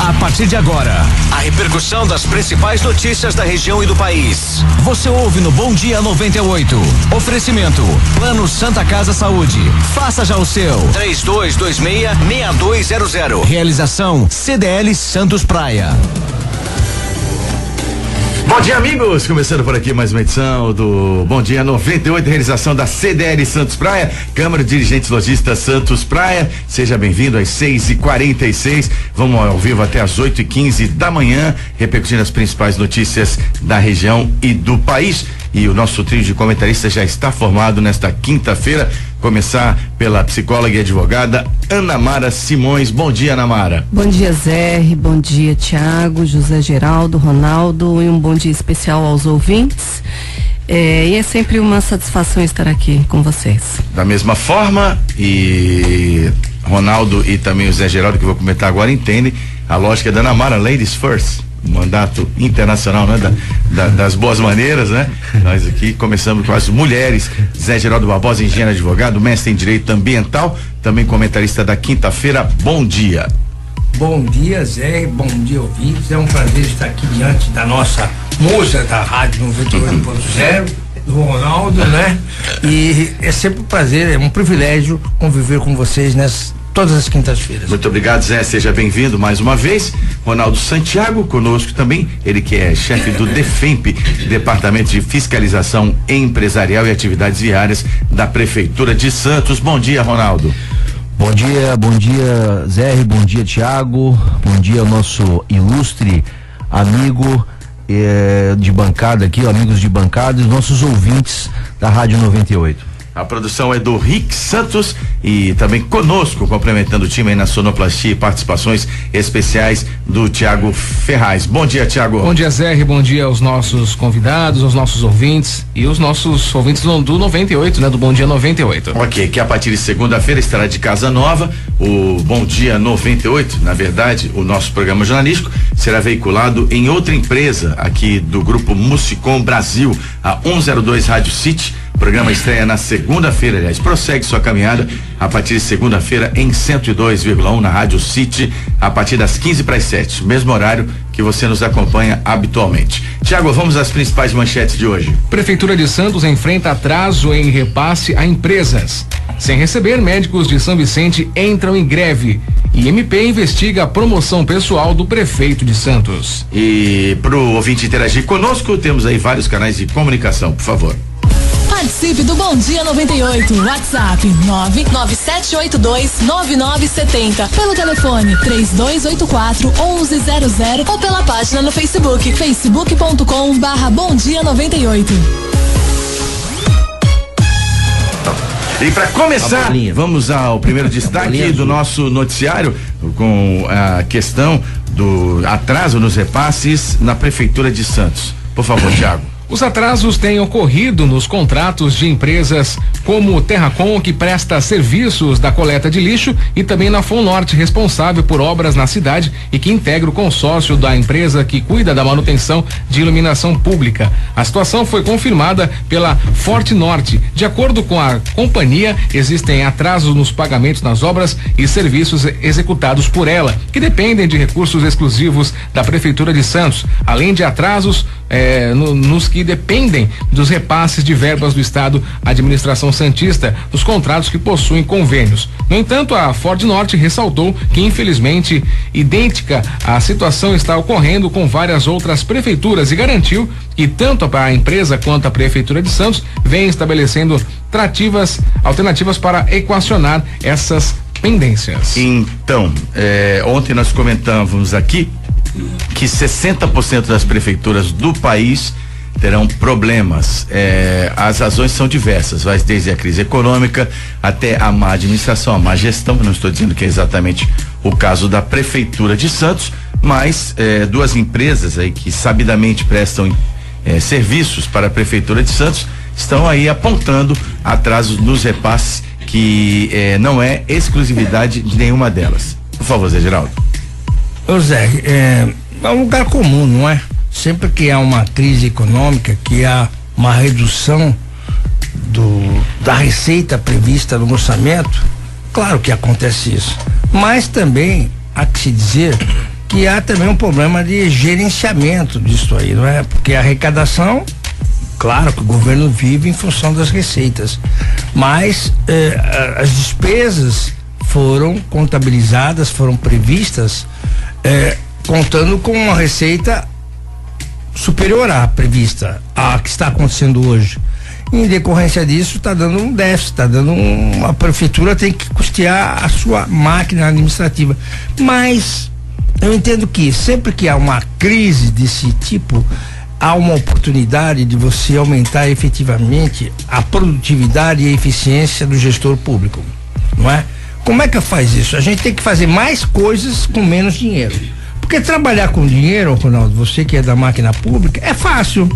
A partir de agora, a repercussão das principais notícias da região e do país. Você ouve no Bom Dia 98. Oferecimento: Plano Santa Casa Saúde. Faça já o seu. 3226-6200. Realização: CDL Santos Praia. Bom dia, amigos, começando por aqui mais uma edição do Bom Dia 98, realização da CDL Santos Praia, Câmara de Dirigentes Lojistas Santos Praia. Seja bem-vindo às 6h46, vamos ao vivo até às 8h15 da manhã, repercutindo as principais notícias da região e do país. E o nosso trio de comentaristas já está formado nesta quinta-feira. Começar pela psicóloga e advogada Ana Mara Simões. Bom dia, Ana Mara. Bom dia, Zé. Bom dia, Tiago, José Geraldo, Ronaldo, e um bom dia especial aos ouvintes. E é sempre uma satisfação estar aqui com vocês. Da mesma forma, e Ronaldo e também o Zé Geraldo, que eu vou comentar agora, entendem a lógica da Ana Mara, ladies first. Mandato internacional, né? Das boas maneiras, né? Nós aqui começamos com as mulheres. Zé Geraldo Barbosa, engenheiro advogado, mestre em direito ambiental, também comentarista da quinta-feira. Bom dia. Bom dia, Zé, bom dia, ouvintes. É um prazer estar aqui diante da nossa musa da Rádio 98.0, do Ronaldo, né? E é sempre um prazer, é um privilégio conviver com vocês todas as quintas-feiras. Muito obrigado, Zé, seja bem-vindo mais uma vez. Ronaldo Santiago conosco também, ele que é chefe do DEFEMP, Departamento de Fiscalização Empresarial e Atividades Viárias da Prefeitura de Santos. Bom dia, Ronaldo. Bom dia, Zé, bom dia, Tiago, bom dia ao nosso ilustre amigo de bancada aqui, amigos de bancada e os nossos ouvintes da Rádio 98. A produção é do Rick Santos e também conosco, complementando o time aí na sonoplastia e participações especiais do Tiago Ferraz. Bom dia, Tiago. Bom dia, Zé, bom dia aos nossos convidados, aos nossos ouvintes e os nossos ouvintes do 98, né? Do Bom Dia 98. Ok, que a partir de segunda-feira estará de casa nova, o Bom Dia 98, na verdade, o nosso programa jornalístico será veiculado em outra empresa aqui do grupo Musicom Brasil, a 102 Rádio City. O programa estreia na segunda-feira, aliás, prossegue sua caminhada a partir de segunda-feira em 102,1 na Rádio City, a partir das 6:45, mesmo horário que você nos acompanha habitualmente. Tiago, vamos às principais manchetes de hoje. Prefeitura de Santos enfrenta atraso em repasse a empresas. Sem receber, médicos de São Vicente entram em greve. E MP investiga a promoção pessoal do prefeito de Santos. E pro ouvinte interagir conosco, temos aí vários canais de comunicação, por favor. Participe do Bom Dia 98. WhatsApp 997829970. Pelo telefone 3284-1100 ou pela página no Facebook, facebook.com/Bom Dia 98. E para começar, vamos ao primeiro destaque do nosso noticiário com a questão do atraso nos repasses na Prefeitura de Santos. Por favor, Tiago. Os atrasos têm ocorrido nos contratos de empresas como o Terracom, que presta serviços da coleta de lixo, e também na FONorte, responsável por obras na cidade e que integra o consórcio da empresa que cuida da manutenção de iluminação pública. A situação foi confirmada pela ForteNorte. De acordo com a companhia, existem atrasos nos pagamentos nas obras e serviços executados por ela, que dependem de recursos exclusivos da Prefeitura de Santos, além de atrasos nos que dependem dos repasses de verbas do Estado, administração santista, dos contratos que possuem convênios. No entanto, a ForteNorte ressaltou que, infelizmente, idêntica a situação está ocorrendo com várias outras prefeituras e garantiu que tanto a empresa quanto a Prefeitura de Santos vem estabelecendo alternativas para equacionar essas pendências. Então, ontem nós comentamos aqui que 60% das prefeituras do país terão problemas. As razões são diversas, vai desde a crise econômica até a má administração, a má gestão. Não estou dizendo que é exatamente o caso da Prefeitura de Santos, mas duas empresas aí que sabidamente prestam serviços para a Prefeitura de Santos estão aí apontando atrasos nos repasses que não é exclusividade de nenhuma delas. Por favor, Zé Geraldo. Ô Zé, é um lugar comum, não é? Sempre que há uma crise econômica, que há uma redução da receita prevista no orçamento, claro que acontece isso. Mas também há que se dizer que há também um problema de gerenciamento disso aí, não é? Porque a arrecadação, claro que o governo vive em função das receitas, mas as despesas foram contabilizadas, foram previstas, contando com uma receita superior à prevista, à que está acontecendo hoje. Em decorrência disso, está dando um déficit, a prefeitura tem que custear a sua máquina administrativa. Mas eu entendo que sempre que há uma crise desse tipo, há uma oportunidade de você aumentar efetivamente a produtividade e a eficiência do gestor público, não é? Como é que faz isso? A gente tem que fazer mais coisas com menos dinheiro. Porque trabalhar com dinheiro, Ronaldo, você que é da máquina pública, é fácil.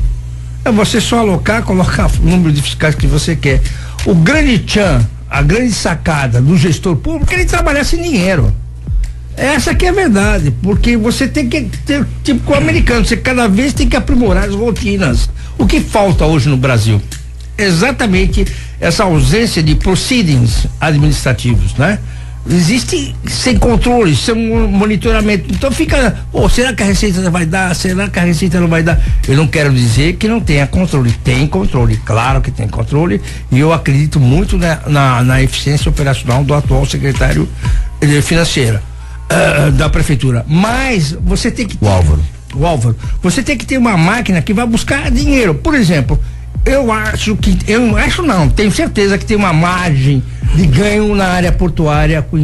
É você só alocar, colocar o número de fiscais que você quer. O grande tchan, a grande sacada do gestor público é ele trabalhar sem dinheiro. Essa que é a verdade, porque você tem que ter, tipo com o americano, você cada vez tem que aprimorar as rotinas. O que falta hoje no Brasil? Exatamente essa ausência de proceedings administrativos, né? Existe sem controle, sem monitoramento. Então fica, será que a Receita vai dar? Será que a Receita não vai dar? Eu não quero dizer que não tenha controle. Tem controle, claro que tem controle, e eu acredito muito na eficiência operacional do atual secretário financeiro da prefeitura. Mas você tem que ter, o Álvaro, você tem que ter uma máquina que vai buscar dinheiro. Por exemplo, tenho certeza que tem uma margem de ganho na área portuária com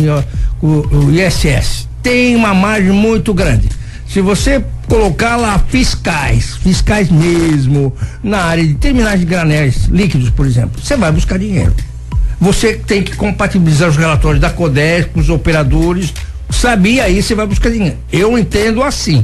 o ISS. Tem uma margem muito grande. Se você colocar lá fiscais mesmo, na área de terminais de granéis líquidos, por exemplo, você vai buscar dinheiro. Você tem que compatibilizar os relatórios da CODES com os operadores, sabia aí, você vai buscar dinheiro. Eu entendo assim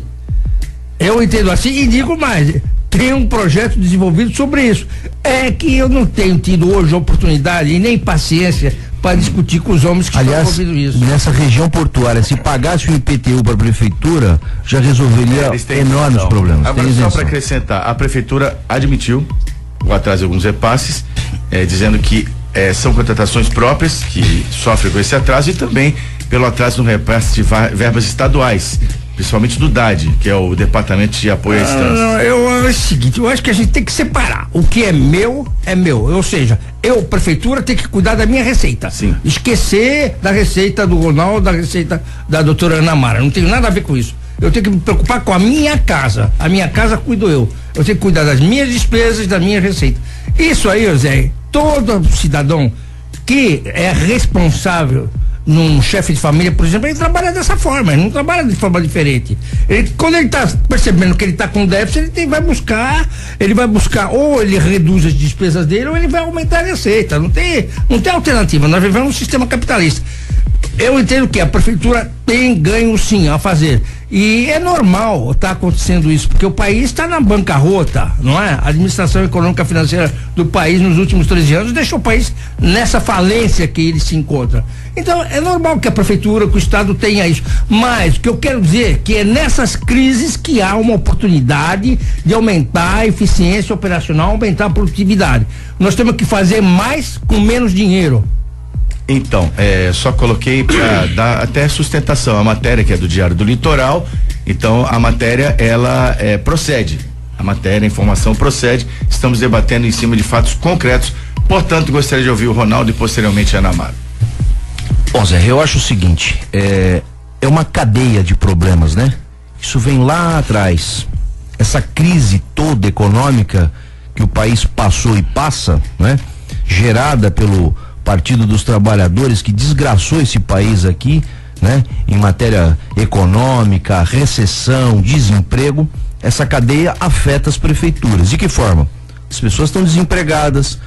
e digo mais, tem um projeto desenvolvido sobre isso. É que eu não tenho tido hoje oportunidade e nem paciência para discutir com os homens que estão ouvindo isso. Nessa região portuária, se pagasse o IPTU para a prefeitura, já resolveria enormes problemas. Agora, só para acrescentar, a prefeitura admitiu o atraso de alguns repasses, dizendo que são contratações próprias que sofrem com esse atraso e também pelo atraso no repasse de verbas estaduais, principalmente do DAD, que é o Departamento de Apoio à Instância. É o seguinte, eu acho que a gente tem que separar. O que é meu, ou seja, prefeitura, tem que cuidar da minha receita. Sim. Esquecer da receita do Ronaldo, da receita da doutora Ana Mara. Não tenho nada a ver com isso. Eu tenho que me preocupar com a minha casa. A minha casa cuido eu. Eu tenho que cuidar das minhas despesas, da minha receita. Isso aí, Zé, todo cidadão que é responsável num chefe de família, por exemplo, ele trabalha dessa forma, ele não trabalha de forma diferente. Quando ele está percebendo que ele está com déficit, ele vai buscar, ou ele reduz as despesas dele, ou ele vai aumentar a receita. Não tem alternativa. Nós vivemos um sistema capitalista. Eu entendo que a prefeitura tem ganho sim a fazer. E é normal estar acontecendo isso, porque o país está na bancarrota, não é? A administração econômica financeira do país nos últimos 13 anos deixou o país nessa falência que ele se encontra. Então é normal que a prefeitura, que o Estado tenha isso. Mas o que eu quero dizer é que é nessas crises que há uma oportunidade de aumentar a eficiência operacional, aumentar a produtividade. Nós temos que fazer mais com menos dinheiro. Então, só coloquei para dar até sustentação a matéria que é do Diário do Litoral. Então, a matéria ela procede. A informação procede. Estamos debatendo em cima de fatos concretos. Portanto, gostaria de ouvir o Ronaldo e posteriormente a Ana Mara. Bom, Zé, eu acho o seguinte, é uma cadeia de problemas, né? Isso vem lá atrás. Essa crise toda econômica que o país passou e passa, né? Gerada pelo Partido dos Trabalhadores, que desgraçou esse país aqui, né? Em matéria econômica, recessão, desemprego, essa cadeia afeta as prefeituras. De que forma? As pessoas estão desempregadas,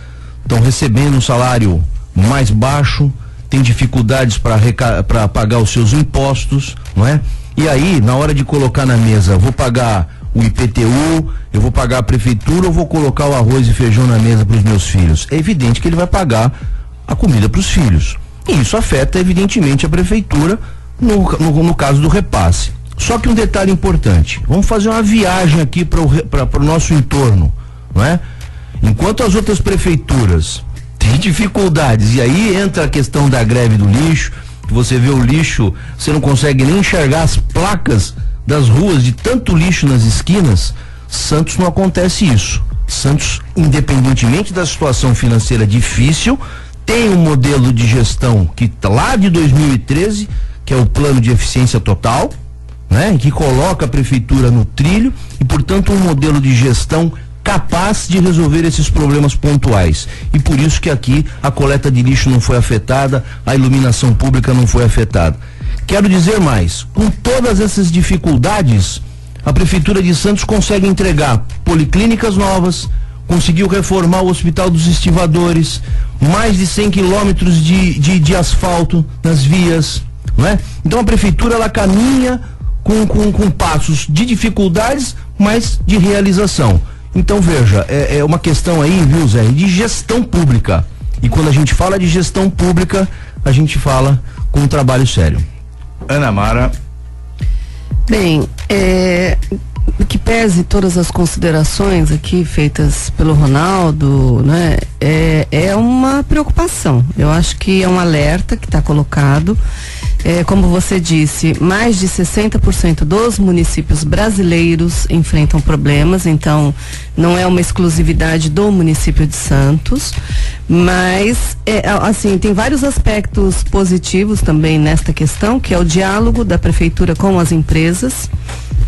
estão recebendo um salário mais baixo, têm dificuldades para pagar os seus impostos, não é? E aí, na hora de colocar na mesa, vou pagar o IPTU, eu vou pagar a prefeitura ou vou colocar o arroz e feijão na mesa para os meus filhos? É evidente que ele vai pagar a comida para os filhos. E isso afeta, evidentemente, a prefeitura no caso do repasse. Só que um detalhe importante, vamos fazer uma viagem aqui para o nosso entorno, não é? Enquanto as outras prefeituras têm dificuldades, e aí entra a questão da greve do lixo, você vê o lixo, você não consegue nem enxergar as placas das ruas de tanto lixo nas esquinas. Santos não acontece isso. Santos, independentemente da situação financeira difícil, tem um modelo de gestão que lá de 2013, que é o plano de eficiência total, né? Que coloca a prefeitura no trilho e, portanto, um modelo de gestão capaz de resolver esses problemas pontuais. E por isso que aqui a coleta de lixo não foi afetada, a iluminação pública não foi afetada. Quero dizer mais, com todas essas dificuldades, a Prefeitura de Santos consegue entregar policlínicas novas, conseguiu reformar o Hospital dos Estivadores, mais de 100 quilômetros de asfalto nas vias, não é? Então a Prefeitura, ela caminha com passos de dificuldades, mas de realização. Então veja, é uma questão aí, viu, Zé, de gestão pública. E quando a gente fala de gestão pública, a gente fala com um trabalho sério. Ana Mara. Bem, que pese todas as considerações aqui feitas pelo Ronaldo, né, é uma preocupação. Eu acho que é um alerta que está colocado. Como você disse, mais de 60% dos municípios brasileiros enfrentam problemas, então não é uma exclusividade do município de Santos, mas assim, tem vários aspectos positivos também nesta questão, que é o diálogo da prefeitura com as empresas.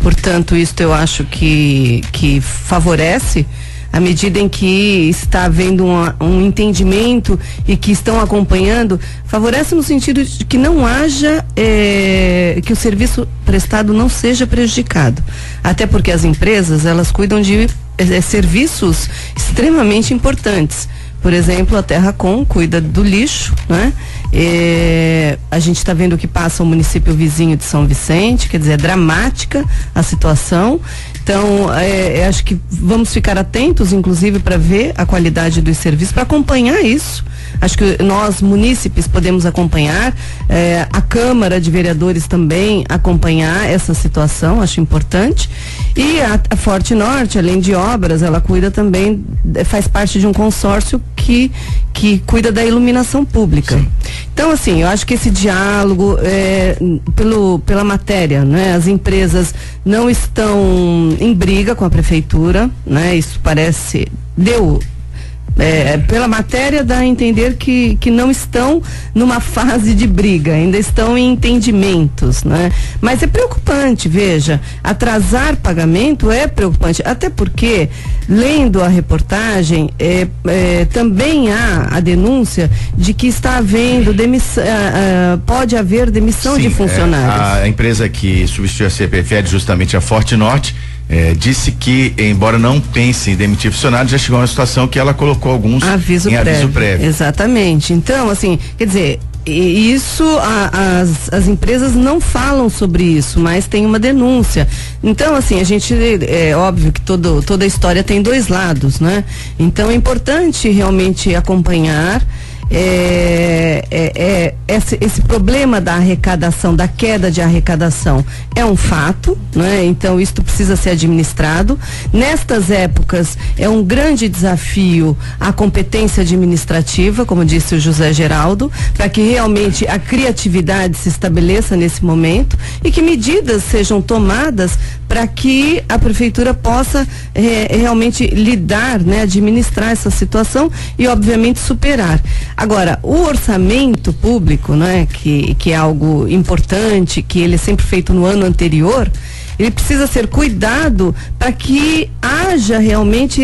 Portanto, isso eu acho que favorece, à medida em que está havendo um entendimento e que estão acompanhando, favorece no sentido de que não haja, que o serviço prestado não seja prejudicado. Até porque as empresas, elas cuidam de serviços extremamente importantes. Por exemplo, a Terracom cuida do lixo, né? A gente está vendo o que passa o município vizinho de São Vicente, quer dizer, é dramática a situação. Então, acho que vamos ficar atentos, inclusive, para ver a qualidade dos serviços, para acompanhar isso. Acho que nós, munícipes, podemos acompanhar, a Câmara de Vereadores também acompanhar essa situação, acho importante. E a Forte Norte, além de obras, ela cuida também, faz parte de um consórcio que cuida da iluminação pública. Sim. Então, assim, eu acho que esse diálogo pela matéria, né? As empresas não estão em briga com a prefeitura, né? Isso parece, pela matéria dá a entender que não estão numa fase de briga, ainda estão em entendimentos, né? Mas é preocupante, veja, atrasar pagamento é preocupante, até porque, lendo a reportagem, também há a denúncia de que está havendo demissão, pode haver demissão. Sim, de funcionários. A empresa que substitui a CPFL, justamente a Forte Norte, disse que, embora não pense em demitir funcionários, já chegou a uma situação que ela colocou alguns aviso prévio. Exatamente. Então, assim, quer dizer, isso, as empresas não falam sobre isso, mas tem uma denúncia. Então, assim, a gente, é óbvio que toda a história tem dois lados, né? Então é importante realmente acompanhar esse problema da arrecadação, da queda de arrecadação, é um fato, né? Então isto precisa ser administrado. Nestas épocas é um grande desafio a competência administrativa, como disse o José Geraldo, para que realmente a criatividade se estabeleça nesse momento e que medidas sejam tomadas para que a prefeitura possa realmente lidar, né, administrar essa situação e obviamente superar. Agora, o orçamento público, né, que é algo importante, que ele é sempre feito no ano anterior, ele precisa ser cuidado para que haja realmente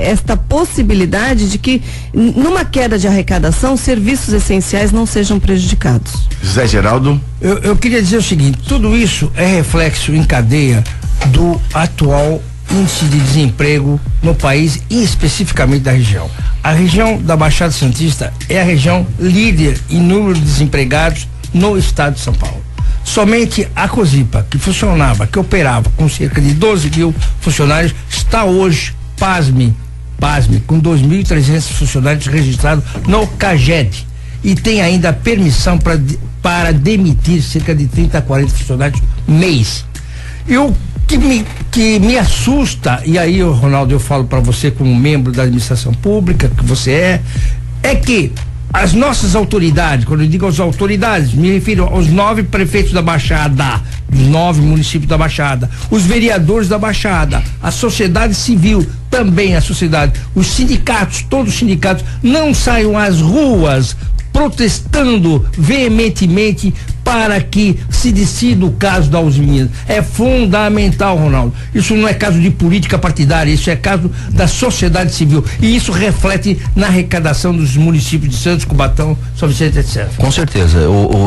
esta possibilidade de que, numa queda de arrecadação, serviços essenciais não sejam prejudicados. José Geraldo? Eu queria dizer o seguinte, tudo isso é reflexo em cadeia do atual índice de desemprego no país e especificamente da região. A região da Baixada Santista é a região líder em número de desempregados no estado de São Paulo. Somente a Cosipa, que operava com cerca de 12 mil funcionários, está hoje, pasme, com 2.300 funcionários registrados no CAGED. E tem ainda a permissão para demitir cerca de 30 a 40 funcionários mês. E o que me assusta, e aí, Ronaldo, eu falo para você como membro da administração pública que você é que as nossas autoridades, quando eu digo as autoridades, me refiro aos 9 prefeitos da Baixada, 9 municípios da Baixada, os vereadores da Baixada, a sociedade civil, também a sociedade, os sindicatos, todos os sindicatos, não saiam às ruas protestando veementemente para que se decida o caso da Uzi Minas. É fundamental, Ronaldo. Isso não é caso de política partidária, isso é caso da sociedade civil. E isso reflete na arrecadação dos municípios de Santos, Cubatão, São Vicente, etc. Com certeza.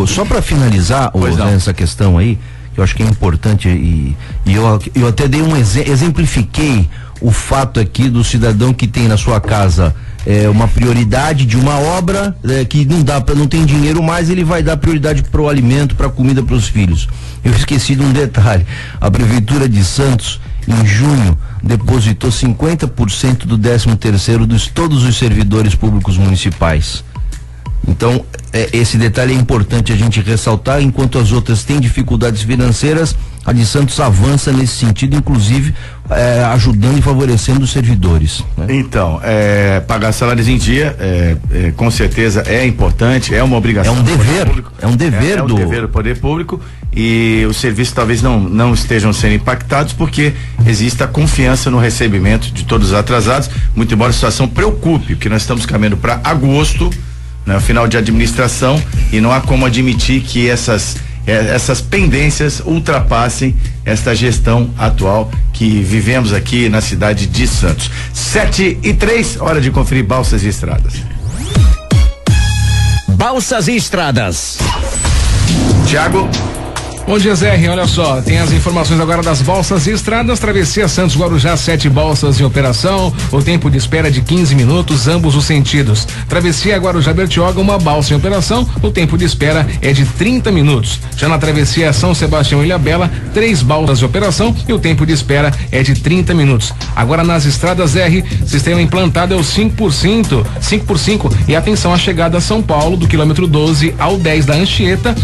Só para finalizar essa questão aí, que eu acho que é importante, e eu até dei exemplifiquei o fato aqui do cidadão que tem na sua casa uma prioridade de uma obra que não tem dinheiro mais, ele vai dar prioridade para o alimento, para a comida para os filhos. Eu esqueci de um detalhe: a prefeitura de Santos em junho depositou 50% do 13º de todos os servidores públicos municipais. Então, esse detalhe é importante a gente ressaltar. Enquanto as outras têm dificuldades financeiras, a de Santos avança nesse sentido, inclusive ajudando e favorecendo os servidores, né? Então, pagar salários em dia, com certeza é importante, é uma obrigação. É um dever do poder público, e os serviços talvez não estejam sendo impactados porque existe a confiança no recebimento de todos os atrasados, muito embora a situação preocupe, porque nós estamos caminhando para agosto, né, final de administração, e não há como admitir que essas pendências ultrapassem esta gestão atual que vivemos aqui na cidade de Santos. 7:03, hora de conferir Balsas e Estradas. Balsas e Estradas. Tiago. Bom dia, Zé. Olha só, tem as informações agora das balsas e estradas. Travessia Santos Guarujá, 7 balsas em operação. O tempo de espera de 15 minutos, ambos os sentidos. Travessia Guarujá Bertioga, uma balsa em operação. O tempo de espera é de 30 minutos. Já na travessia São Sebastião Ilhabela, 3 balsas em operação e o tempo de espera é de 30 minutos. Agora nas estradas R, sistema implantado é o 5x5, 5x5. E atenção à chegada a São Paulo, do quilômetro 12 ao 10 da Anchieta.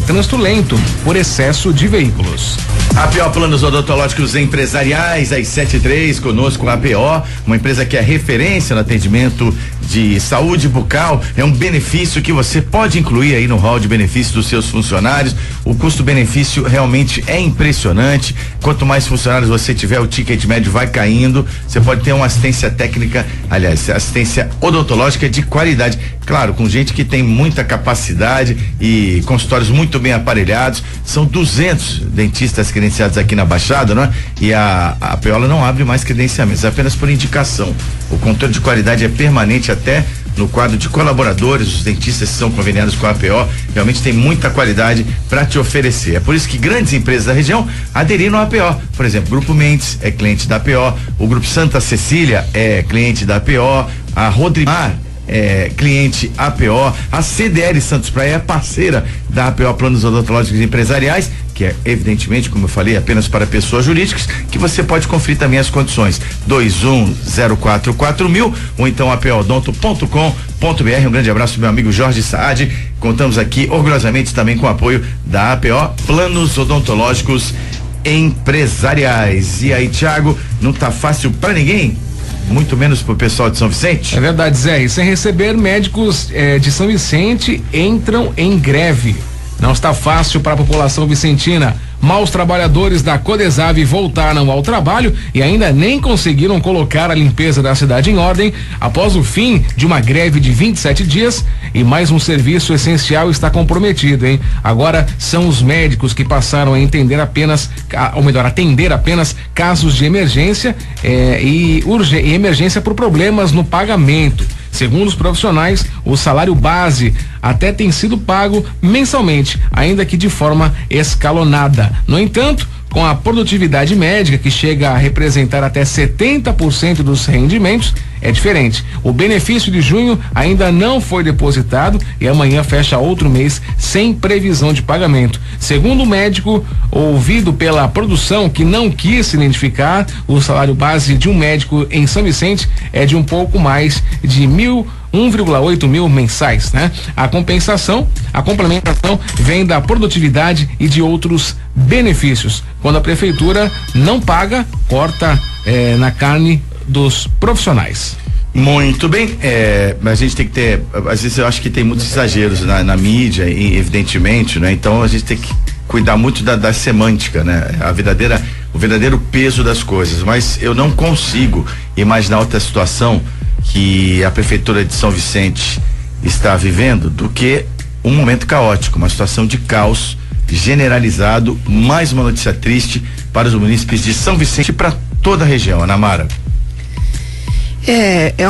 Trânsito lento por excesso de veículos. APO Planos Odontológicos Empresariais, às 7:03, conosco a APO, uma empresa que é referência no atendimento de saúde bucal. É um benefício que você pode incluir aí no hall de benefícios dos seus funcionários. O custo-benefício realmente é impressionante. Quanto mais funcionários você tiver, o ticket médio vai caindo. Você pode ter uma assistência técnica, aliás, assistência odontológica de qualidade. Claro, com gente que tem muita capacidade e consultórios muito bem aparelhados. São 200 dentistas credenciados aqui na Baixada, não é? E a APO não abre mais credenciamentos, apenas por indicação. O controle de qualidade é permanente até no quadro de colaboradores. Os dentistas que são conveniados com a APO realmente tem muita qualidade para te oferecer. É por isso que grandes empresas da região aderiram à APO. Por exemplo, o Grupo Mendes é cliente da APO, o Grupo Santa Cecília é cliente da APO, a Rodrimar cliente APO, a CDL Santos Praia é parceira da APO Planos Odontológicos Empresariais, que é evidentemente, como eu falei, apenas para pessoas jurídicas, que você pode conferir também as condições 21044000 ou então apoodonto.com.br. Um grande abraço, meu amigo Jorge Saad. Contamos aqui orgulhosamente também com o apoio da APO Planos Odontológicos Empresariais. E aí, Thiago, não tá fácil para ninguém? Muito menos pro pessoal de São Vicente? É verdade, Zé. E sem receber, médicos de São Vicente entram em greve. Não está fácil para a população vicentina. Maus trabalhadores da Codesave voltaram ao trabalho e ainda nem conseguiram colocar a limpeza da cidade em ordem após o fim de uma greve de 27 dias e mais um serviço essencial está comprometido, hein? Agora são os médicos que passaram a atender apenas casos de emergência e emergência por problemas no pagamento. Segundo os profissionais, o salário base até tem sido pago mensalmente, ainda que de forma escalonada. No entanto, com a produtividade médica, que chega a representar até 70% dos rendimentos, é diferente. O benefício de junho ainda não foi depositado e amanhã fecha outro mês sem previsão de pagamento. Segundo o médico, ouvido pela produção, que não quis se identificar, o salário base de um médico em São Vicente é de um pouco mais de 1,8 mil mensais, né? A complementação vem da produtividade e de outros benefícios. Quando a prefeitura não paga, corta na carne dos profissionais. Muito bem, mas a gente tem que ter, às vezes eu acho que tem muitos exageros na mídia, evidentemente, né? Então a gente tem que cuidar muito da semântica, né? O verdadeiro peso das coisas, mas eu não consigo imaginar outra situação que a prefeitura de São Vicente está vivendo do que um momento caótico, uma situação de caos generalizado, mais uma notícia triste para os munícipes de São Vicente e para toda a região, Ana Mara.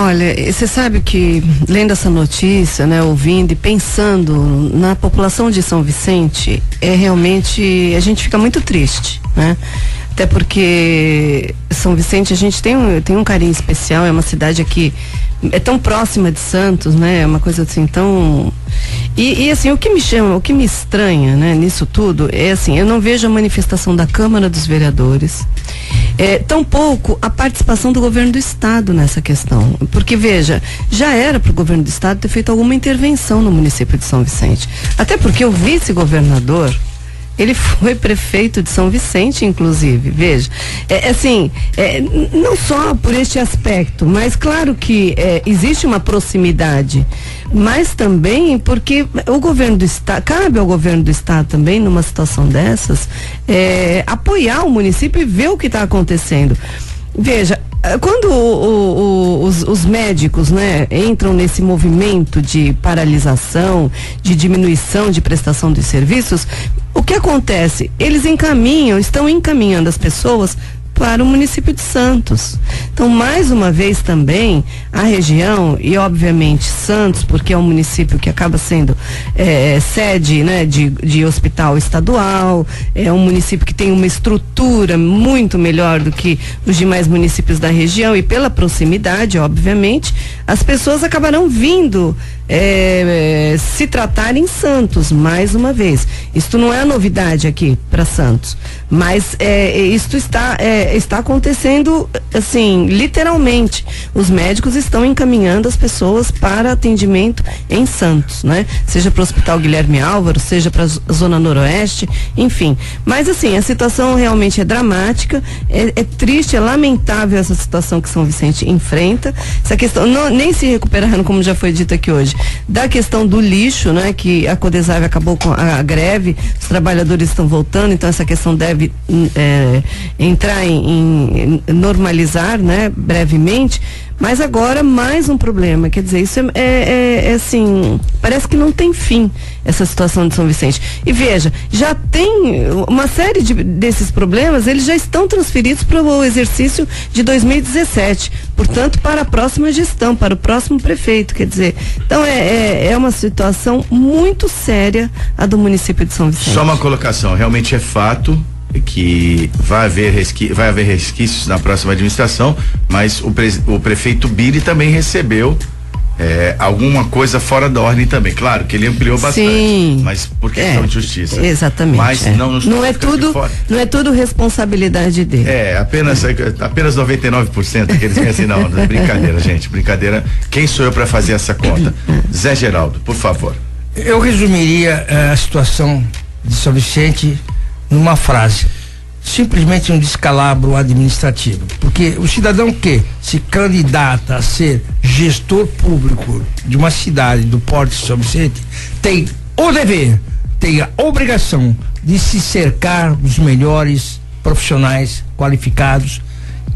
Olha, você sabe que lendo essa notícia, né, ouvindo e pensando na população de São Vicente, realmente a gente fica muito triste, né? Até porque São Vicente a gente tem um carinho especial, é uma cidade aqui, é tão próxima de Santos, né? É uma coisa assim tão... E assim, o que me estranha, né, nisso tudo é assim, eu não vejo a manifestação da Câmara dos Vereadores, tampouco a participação do governo do estado nessa questão, porque veja, já era para o governo do estado ter feito alguma intervenção no município de São Vicente, até porque o vice-governador, ele foi prefeito de São Vicente, inclusive, veja, não só por este aspecto, mas claro que existe uma proximidade, mas também porque o governo do estado, cabe ao governo do estado também, numa situação dessas, apoiar o município e ver o que está acontecendo. Veja, quando os médicos, né, entram nesse movimento de paralisação, de diminuição de prestação dos serviços, o que acontece? Eles estão encaminhando as pessoas para o município de Santos. Então, mais uma vez também, a região e obviamente Santos, porque é um município que acaba sendo sede, né, de hospital estadual, é um município que tem uma estrutura muito melhor do que os demais municípios da região e pela proximidade, obviamente, as pessoas acabarão vindo se tratar em Santos, mais uma vez. Isto não é novidade aqui para Santos, mas isto está acontecendo assim, literalmente. Os médicos estão encaminhando as pessoas para atendimento em Santos, né? Seja para o Hospital Guilherme Álvaro, seja para a Zona Noroeste, enfim. Mas assim, a situação realmente é dramática, é triste, é lamentável essa situação que São Vicente enfrenta. Essa questão, nem se recuperaram, como já foi dito aqui hoje, da questão do lixo, né? Que a Codesave acabou com a greve, os trabalhadores estão voltando, então essa questão deve entrar em normalizar, né? Brevemente. Mas agora mais um problema, quer dizer, isso assim, parece que não tem fim essa situação de São Vicente. E veja, já tem uma série desses problemas, eles já estão transferidos para o exercício de 2017, portanto, para a próxima gestão, para o próximo prefeito, quer dizer, então é uma situação muito séria a do município de São Vicente. Só uma colocação, realmente é fato que vai haver resquícios na próxima administração, mas o prefeito Biri também recebeu alguma coisa fora da ordem também. Claro que ele ampliou bastante, sim, mas por questão de justiça. Exatamente. Mas não é tudo responsabilidade dele. Apenas 99% que eles dizem assim, não, brincadeira, gente, brincadeira. Quem sou eu para fazer essa conta? Zé Geraldo, por favor. Eu resumiria a situação de São Vicente numa frase: simplesmente um descalabro administrativo, porque o cidadão que se candidata a ser gestor público de uma cidade do porte de São Vicente tem o dever, tem a obrigação de se cercar dos melhores profissionais qualificados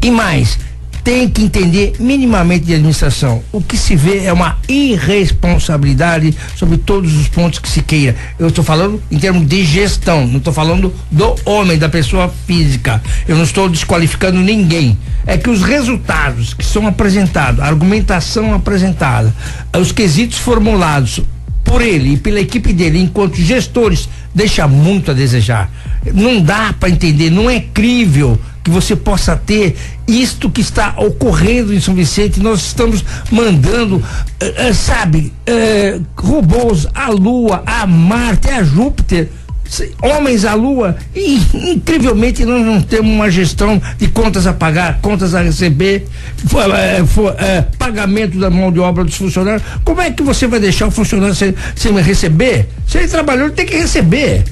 e mais, tem que entender minimamente de administração. O que se vê é uma irresponsabilidade sobre todos os pontos que se queira. Eu estou falando em termos de gestão, não estou falando do homem, da pessoa física. Eu não estou desqualificando ninguém. É que os resultados que são apresentados, a argumentação apresentada, os quesitos formulados por ele e pela equipe dele enquanto gestores, deixa muito a desejar. Não dá para entender, não é crível que você possa ter isto que está ocorrendo em São Vicente. Nós estamos mandando, robôs à Lua, a Marte, a Júpiter, homens à Lua, e incrivelmente nós não temos uma gestão de contas a pagar, contas a receber, pagamento da mão de obra dos funcionários. Como é que você vai deixar o funcionário sem receber? Se ele trabalhou, ele tem que receber.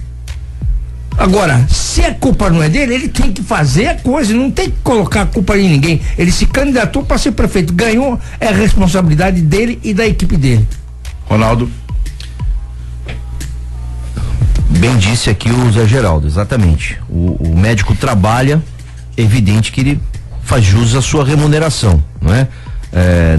Agora, se a culpa não é dele, ele tem que fazer a coisa, não tem que colocar a culpa em ninguém. Ele se candidatou para ser prefeito, ganhou, é a responsabilidade dele e da equipe dele. Ronaldo. Bem disse aqui o Zé Geraldo, exatamente. O médico trabalha, é evidente que ele faz jus à sua remuneração, não é?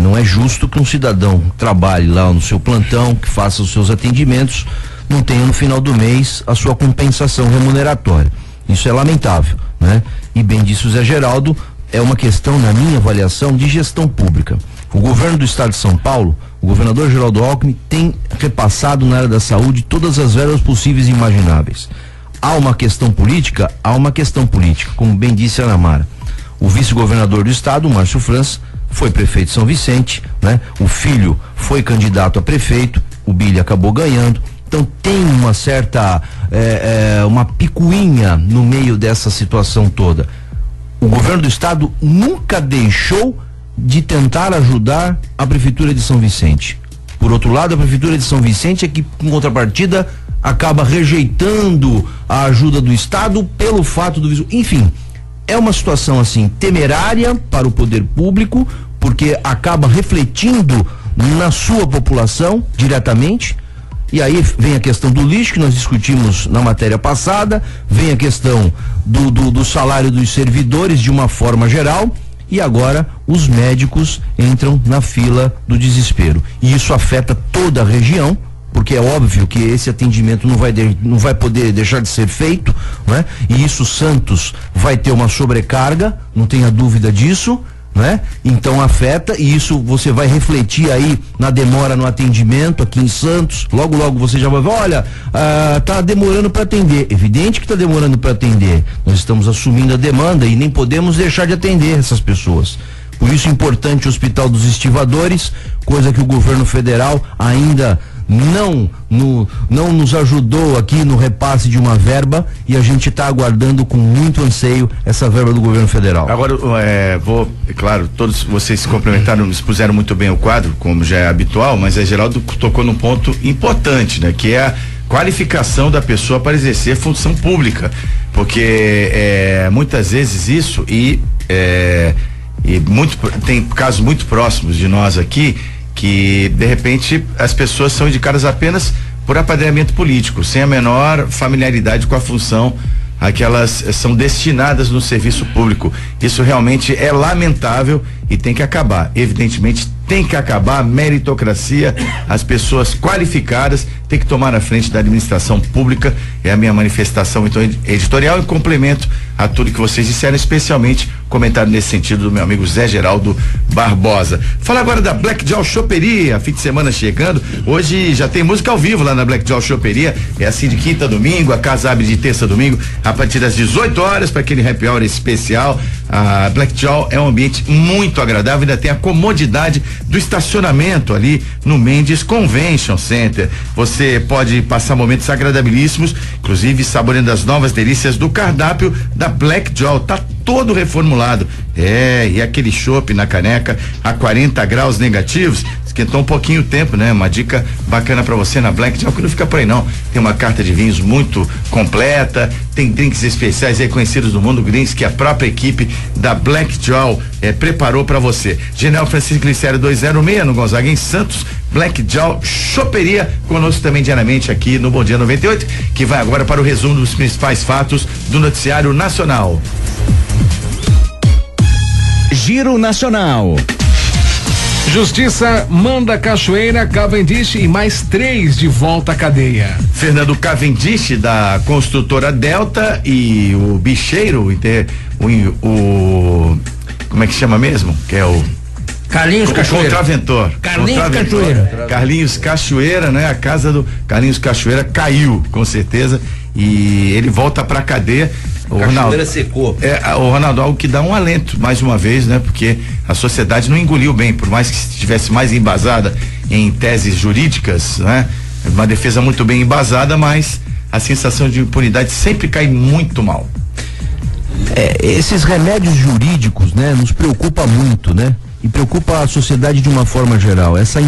Não é justo que um cidadão trabalhe lá no seu plantão, que faça os seus atendimentos, não tenha no final do mês a sua compensação remuneratória. Isso é lamentável, né? E bem disse o Zé Geraldo, é uma questão, na minha avaliação, de gestão pública. O governo do estado de São Paulo, o governador Geraldo Alckmin, tem repassado na área da saúde todas as verbas possíveis e imagináveis. Há uma questão política? Há uma questão política, como bem disse a Ana Mara. O vice-governador do estado, Márcio França, foi prefeito de São Vicente, né? O filho foi candidato a prefeito, o Billy acabou ganhando. Então tem uma certa uma picuinha no meio dessa situação toda. O governo do estado nunca deixou de tentar ajudar a prefeitura de São Vicente. Por outro lado, a prefeitura de São Vicente é que, em contrapartida, acaba rejeitando a ajuda do estado pelo fato do... Enfim, é uma situação assim temerária para o poder público, porque acaba refletindo na sua população diretamente. E aí vem a questão do lixo que nós discutimos na matéria passada, vem a questão do salário dos servidores de uma forma geral, e agora os médicos entram na fila do desespero. E isso afeta toda a região, porque é óbvio que esse atendimento não vai poder deixar de ser feito, né? E isso Santos vai ter uma sobrecarga, não tenha dúvida disso, né? Então afeta, e isso você vai refletir aí na demora no atendimento aqui em Santos. Logo você já vai ver, olha, tá demorando para atender. Evidente que tá demorando para atender. Nós estamos assumindo a demanda e nem podemos deixar de atender essas pessoas. Por isso é importante o Hospital dos Estivadores, coisa que o governo federal ainda não nos ajudou aqui no repasse de uma verba, e a gente está aguardando com muito anseio essa verba do governo federal. Agora, claro, todos vocês se complementaram, expuseram muito bem o quadro, como já é habitual, mas a Geraldo tocou num ponto importante, né? Que é a qualificação da pessoa para exercer função pública, porque muitas vezes isso tem casos muito próximos de nós aqui, que de repente as pessoas são indicadas apenas por apadrinhamento político, sem a menor familiaridade com a função a que elas são destinadas no serviço público. Isso realmente é lamentável e tem que acabar. Evidentemente tem que acabar a meritocracia, as pessoas qualificadas têm que tomar a frente da administração pública. É a minha manifestação então editorial, e complemento a tudo que vocês disseram, especialmente comentário nesse sentido do meu amigo Zé Geraldo Barbosa. Fala agora da Black Jaw Choperia, fim de semana chegando. Hoje já tem música ao vivo lá na Black Jaw Choperia. É assim de quinta a domingo, a casa abre de terça a domingo a partir das 18 horas para aquele happy hour especial. A Black Jaw é um ambiente muito agradável, ainda tem a comodidade do estacionamento ali no Mendes Convention Center. Você pode passar momentos agradabilíssimos, inclusive saboreando as novas delícias do cardápio da Black Jaw. Tá todo reformulado. E aquele chopp na caneca a 40 graus negativos. Esquentou um pouquinho o tempo, né? Uma dica bacana para você na Black Jaw, que não fica por aí não. Tem uma carta de vinhos muito completa, tem drinks especiais reconhecidos do mundo, drinks que a própria equipe da Black Jaw preparou para você. General Francisco Glicério 206 no Gonzaga, em Santos. Black Jaw Choperia, conosco também diariamente aqui no Bom Dia 98, que vai agora para o resumo dos principais fatos do noticiário nacional. Giro Nacional. Justiça manda Cachoeira, Cavendish e mais 3 de volta à cadeia. Fernando Cavendish, da construtora Delta, e o bicheiro, como é que chama mesmo? Que é o Carlinhos Cachoeira. Contraventor. Carlinhos Cachoeira, né? A casa do Carlinhos Cachoeira caiu, com certeza, e ele volta pra cadeia. O Ronaldo secou. O Ronaldo, algo que dá um alento, mais uma vez, né? Porque a sociedade não engoliu bem, por mais que estivesse mais embasada em teses jurídicas, né? Uma defesa muito bem embasada, mas a sensação de impunidade sempre cai muito mal. Esses remédios jurídicos, né? Nos preocupa muito, né? E preocupa a sociedade de uma forma geral. Essa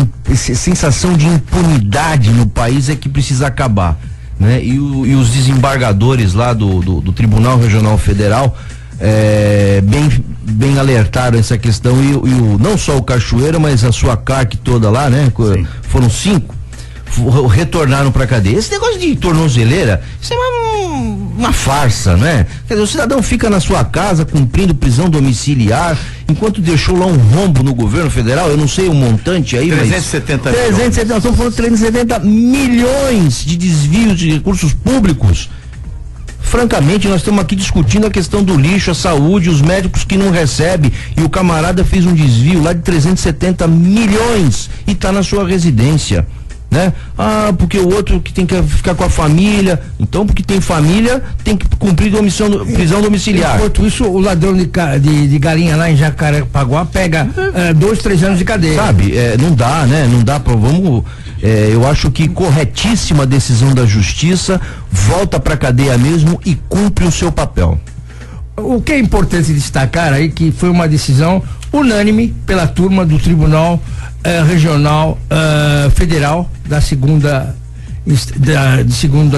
sensação de impunidade no país é que precisa acabar. né? E os desembargadores lá do Tribunal Regional Federal bem alertaram essa questão e não só o Cachoeira, mas a sua CARC toda lá, né? Sim. Foram 5 retornaram pra cadeia. Esse negócio de tornozeleira, isso é uma farsa, né? Quer dizer, o cidadão fica na sua casa cumprindo prisão domiciliar enquanto deixou lá um rombo no governo federal, eu não sei o montante aí, 370 mas 370, nós estamos falando de 370 milhões de desvios de recursos públicos. Francamente, nós estamos aqui discutindo a questão do lixo, a saúde, os médicos que não recebem, e o camarada fez um desvio lá de 370 milhões e está na sua residência, né? Ah, porque o outro que tem que ficar com a família, então porque tem família tem que cumprir prisão domiciliar. Enquanto isso, o ladrão de galinha lá em Jacarepaguá pega 2, 3 anos de cadeia. Sabe, não dá, né? Não dá pra, eu acho que corretíssima a decisão da justiça, volta pra cadeia mesmo e cumpre o seu papel. O que é importante destacar aí que foi uma decisão unânime pela turma do Tribunal Regional Federal da segunda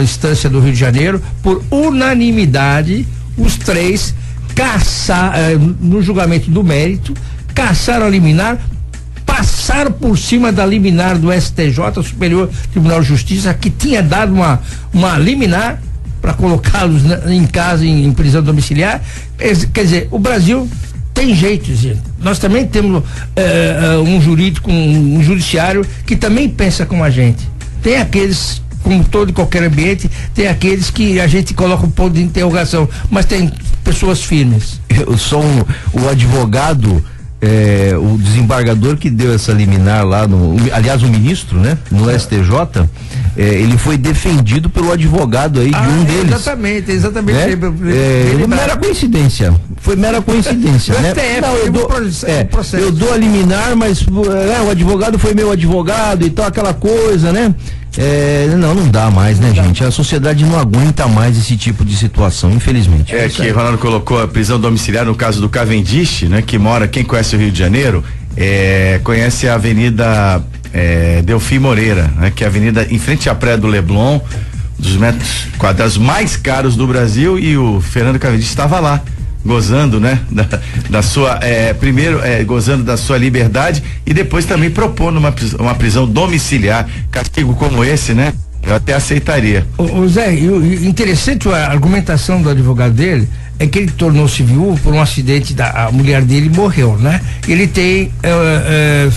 instância do Rio de Janeiro, por unanimidade, os 3 no julgamento do mérito, cassaram a liminar, passaram por cima da liminar do STJ, Superior Tribunal de Justiça, que tinha dado uma liminar para colocá-los em casa, em prisão domiciliar. Quer dizer, o Brasil tem jeito, gente. Nós também temos um jurídico, um judiciário que também pensa como a gente. Tem aqueles, como todo e qualquer ambiente, tem aqueles que a gente coloca um ponto de interrogação, mas tem pessoas firmes. Eu sou o advogado, o desembargador que deu essa liminar lá aliás, o ministro, né? No STJ, ele foi defendido pelo advogado aí de um deles. Exatamente. Mera coincidência. Foi mera coincidência, né? Eu dou a liminar, mas o advogado foi meu advogado e tal, aquela coisa, né? Não dá mais, né, gente? A sociedade não aguenta mais esse tipo de situação, infelizmente. Que Ronaldo colocou a prisão domiciliar no caso do Cavendish, né? Que mora, quem conhece o Rio de Janeiro, conhece a Avenida Delfim Moreira, né? Que é a avenida em frente à Praia do Leblon, dos metros quadrados mais caros do Brasil, e o Fernando Cavendish estava lá, gozando, né? Da sua, primeiro, gozando da sua liberdade e depois também propondo uma prisão domiciliar. Castigo como esse, né? Eu até aceitaria. Zé, interessante a argumentação do advogado dele é que ele tornou-se viúvo por um acidente, a mulher dele morreu, né? Ele tem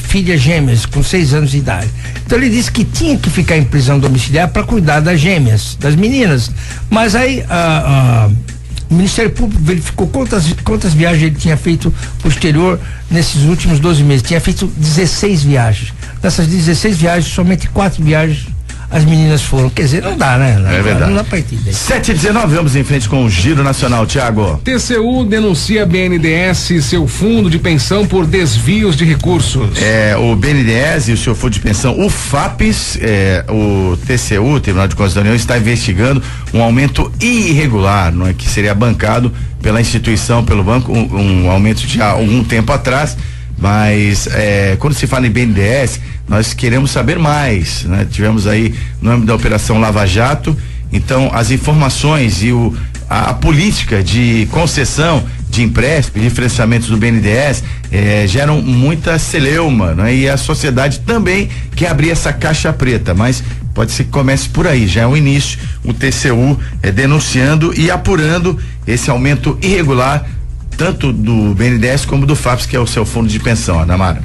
filhas gêmeas com 6 anos de idade. Então ele disse que tinha que ficar em prisão domiciliar para cuidar das gêmeas, das meninas. Mas aí o Ministério Público verificou quantas viagens ele tinha feito pro exterior nesses últimos 12 meses. Tinha feito 16 viagens. Dessas 16 viagens, somente 4 viagens as meninas foram. Quer dizer, não dá, né? É verdade. Não dá pra entender. 7h19, vamos em frente com o Giro Nacional, Thiago. TCU denuncia BNDES e seu fundo de pensão por desvios de recursos. O BNDES e o seu fundo de pensão, o FAPES, o TCU, Tribunal de Contas da União, está investigando um aumento irregular, não é, que seria bancado pela instituição, pelo banco, um aumento de há algum tempo atrás. Mas quando se fala em BNDES, nós queremos saber mais, né? Tivemos aí no âmbito da Operação Lava Jato, então as informações e a política de concessão de empréstimo e de financiamentos do BNDES geram muita celeuma, né? E a sociedade também quer abrir essa caixa preta, mas pode ser que comece por aí, já é o início, o TCU denunciando e apurando esse aumento irregular tanto do BNDES como do FAPES, que é o seu fundo de pensão, Anamara.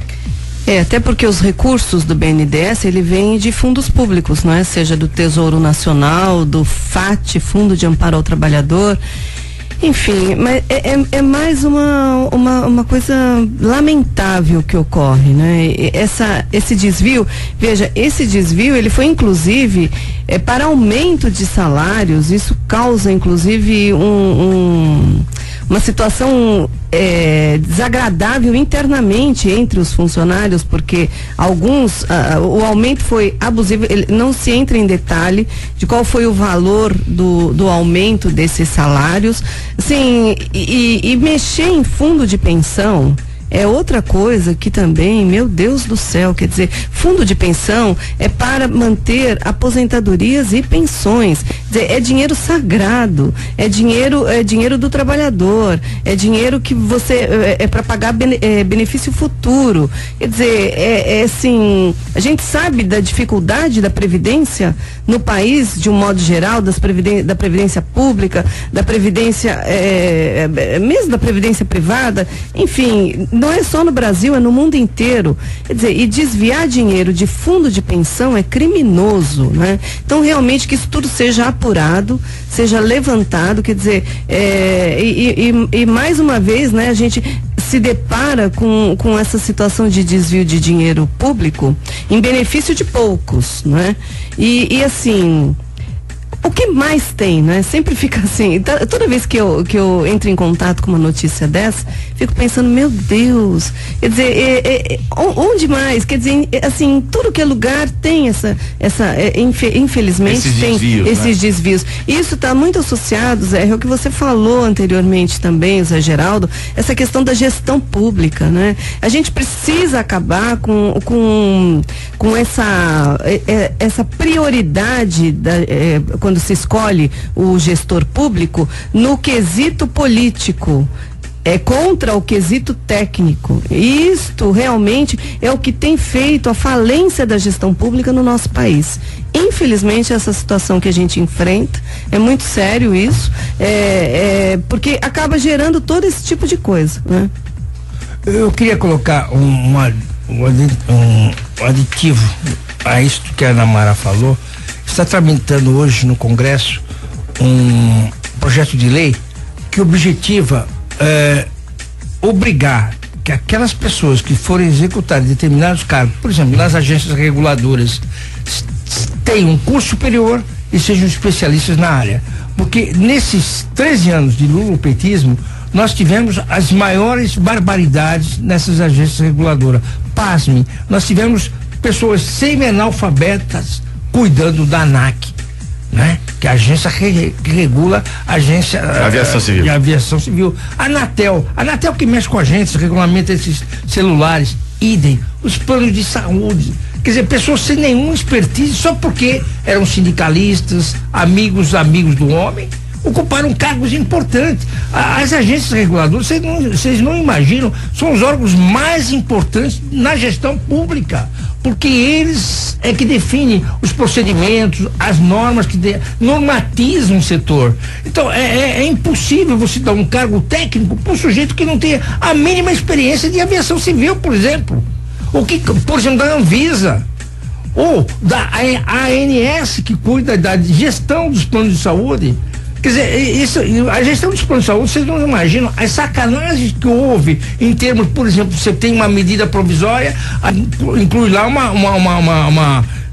Até porque os recursos do BNDES, ele vem de fundos públicos, não é? Seja do Tesouro Nacional, do FAT, Fundo de Amparo ao Trabalhador, enfim, mas é mais uma coisa lamentável que ocorre, né? Esse desvio, veja, esse desvio, ele foi inclusive para aumento de salários, isso causa inclusive uma situação desagradável internamente entre os funcionários, porque o aumento foi abusivo, não se entra em detalhe de qual foi o valor do aumento desses salários, assim, e mexer em fundo de pensão, é outra coisa que também, meu Deus do céu, quer dizer, fundo de pensão é para manter aposentadorias e pensões, quer dizer, é dinheiro sagrado, é dinheiro do trabalhador, é dinheiro que você, é para pagar benefício futuro, quer dizer, assim, a gente sabe da dificuldade da previdência no país, de um modo geral, da previdência pública, da previdência, mesmo da previdência privada, enfim, não é só no Brasil, é no mundo inteiro. Quer dizer, e desviar dinheiro de fundo de pensão é criminoso, né? Então, realmente, que isso tudo seja apurado, seja levantado, quer dizer, e mais uma vez, né, a gente se depara com essa situação de desvio de dinheiro público em benefício de poucos, né? E assim, o que mais tem, né? Sempre fica assim, toda vez que eu entro em contato com uma notícia dessa, fico pensando, meu Deus, quer dizer, onde mais? Quer dizer, assim, tudo que é lugar tem infelizmente, esses tem desvios, esses desvios. Isso está muito associado, Zé, é o que você falou anteriormente também, Zé Geraldo, essa questão da gestão pública, né? A gente precisa acabar com essa prioridade quando se escolhe o gestor público no quesito político, contra o quesito técnico. E isto realmente é o que tem feito a falência da gestão pública no nosso país. Infelizmente, essa situação que a gente enfrenta, é muito sério isso, porque acaba gerando todo esse tipo de coisa, né? Eu queria colocar um aditivo a isso que a Ana Mara falou. Está tramitando hoje no Congresso um projeto de lei que objetiva obrigar que aquelas pessoas que forem executar determinados cargos, por exemplo, nas agências reguladoras, tenham um curso superior e sejam especialistas na área. Porque nesses 13 anos de lulopetismo, nós tivemos as maiores barbaridades nessas agências reguladoras. Pasme, nós tivemos pessoas semi-analfabetas cuidando da ANAC, né? Que é a agência que regula a agência de aviação civil. A Anatel que mexe com a agência, regulamenta esses celulares, idem, os planos de saúde. Quer dizer, pessoas sem nenhuma expertise, só porque eram sindicalistas, amigos do homem, ocuparam cargos importantes. As agências reguladoras, vocês não imaginam, são os órgãos mais importantes na gestão pública, porque eles é que definem os procedimentos, as normas que normatizam o setor. Então, é impossível você dar um cargo técnico para um sujeito que não tenha a mínima experiência de aviação civil, por exemplo. Ou que, por exemplo, da Anvisa, ou da ANS, que cuida da gestão dos planos de saúde. Quer dizer, a gestão dos planos de saúde, vocês não imaginam as sacanagens que houve em termos, por exemplo, você tem uma medida provisória, inclui lá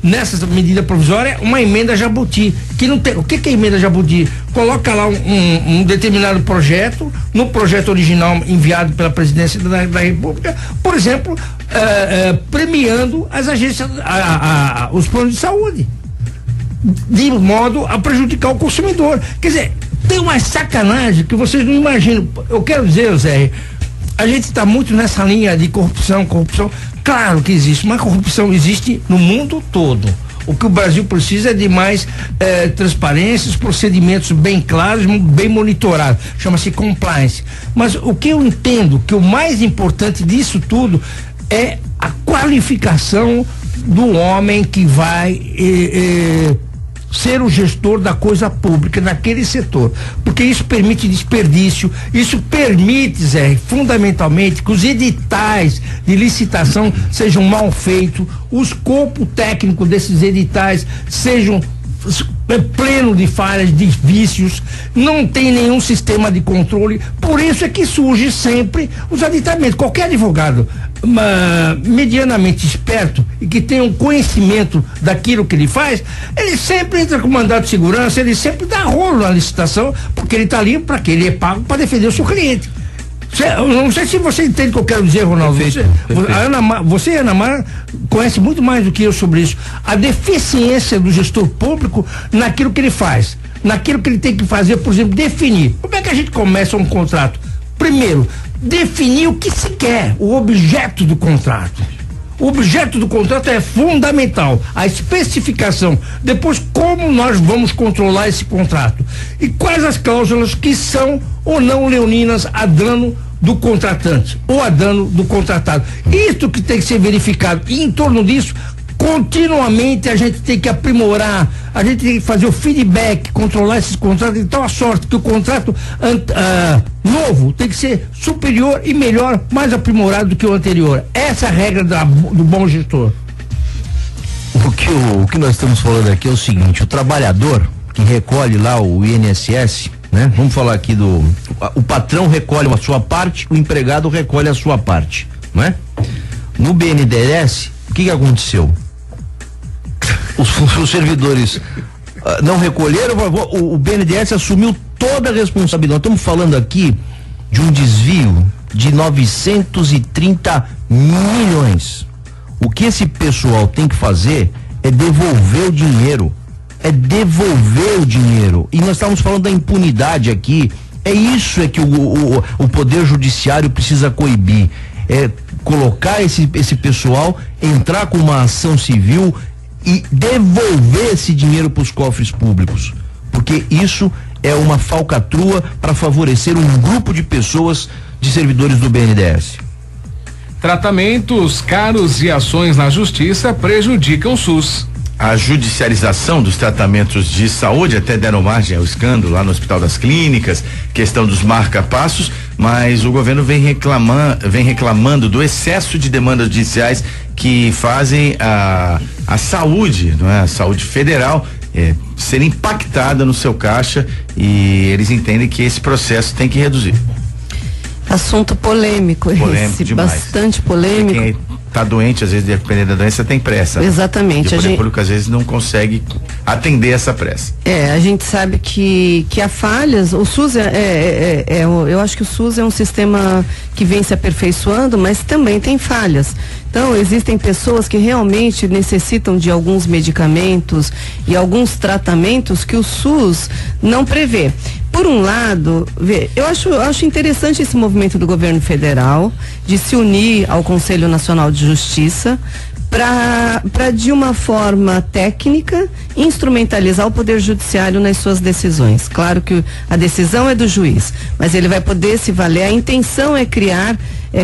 nessa medida provisória, uma emenda jabuti, que não tem. O que é emenda jabuti? Coloca lá um determinado projeto, no projeto original enviado pela presidência da República, por exemplo, premiando as agências, os planos de saúde, de modo a prejudicar o consumidor. Quer dizer, tem uma sacanagem que vocês não imaginam. Eu quero dizer, Zé, a gente está muito nessa linha de corrupção. Claro que existe, mas corrupção existe no mundo todo. O que o Brasil precisa é de mais transparência, procedimentos bem claros, bem monitorados. Chama-se compliance. Mas o que eu entendo que o mais importante disso tudo é a qualificação do homem que vai ser o gestor da coisa pública naquele setor, porque isso permite desperdício, isso permite, Zé, fundamentalmente que os editais de licitação sejam mal feitos, o escopo técnico desses editais sejam pleno de falhas, de vícios, não tem nenhum sistema de controle. Por isso é que surge sempre os aditamentos. Qualquer advogado medianamente esperto e que tenha um conhecimento daquilo que ele faz, ele sempre entra com mandado de segurança, ele sempre dá rolo na licitação, porque ele está ali para que ele é pago para defender o seu cliente. Eu não sei se você entende o que eu quero dizer, Ronaldo. Perfeito. Você e a Ana Mara conhece muito mais do que eu sobre isso. A deficiência do gestor público naquilo que ele faz, naquilo que ele tem que fazer, por exemplo, definir. Como é que a gente começa um contrato? primeiro, definir o que se quer, o objeto do contrato. O objeto do contrato é fundamental, a especificação. Depois, como nós vamos controlar esse contrato? E quais as cláusulas que são ou não leoninas a dano do contratante ou a dano do contratado. Isso que tem que ser verificado. E em torno disso, continuamente a gente tem que aprimorar, a gente tem que fazer o feedback, controlar esses contratos, de tal sorte que o contrato novo tem que ser superior e melhor, mais aprimorado do que o anterior. Essa é a regra do bom gestor. O que nós estamos falando aqui é o seguinte: o trabalhador que recolhe lá o INSS, né? Vamos falar aqui o patrão recolhe a sua parte, o empregado recolhe a sua parte, não é? No BNDES, o que aconteceu? Os servidores não recolheram, o BNDES assumiu toda a responsabilidade. Nós estamos falando aqui de um desvio de 930 milhões. O que esse pessoal tem que fazer é devolver o dinheiro. E nós estamos falando da impunidade aqui. É isso que o Poder Judiciário precisa coibir. É colocar esse pessoal, entrar com uma ação civil e devolver esse dinheiro para os cofres públicos. Porque isso é uma falcatrua para favorecer um grupo de pessoas, de servidores do BNDES. Tratamentos caros e ações na justiça prejudicam o SUS. A judicialização dos tratamentos de saúde até deram margem ao escândalo lá no Hospital das Clínicas, questão dos marca-passos, mas o governo vem reclamando do excesso de demandas judiciais que fazem a saúde, não é? A saúde federal ser impactada no seu caixa, e eles entendem que esse processo tem que reduzir. Assunto polêmico esse, demais. Bastante polêmico. Quem tá doente, às vezes, dependendo da doença, tem pressa. Exatamente. E o poder público, às vezes, não consegue atender essa pressa. A gente sabe que há falhas. O SUS eu acho que o SUS é um sistema que vem se aperfeiçoando, mas também tem falhas. Então, existem pessoas que realmente necessitam de alguns medicamentos e alguns tratamentos que o SUS não prevê. Por um lado, eu acho interessante esse movimento do governo federal de se unir ao Conselho Nacional de Justiça para de uma forma técnica instrumentalizar o Poder Judiciário nas suas decisões. Claro que a decisão é do juiz, mas ele vai poder se valer. A intenção é criar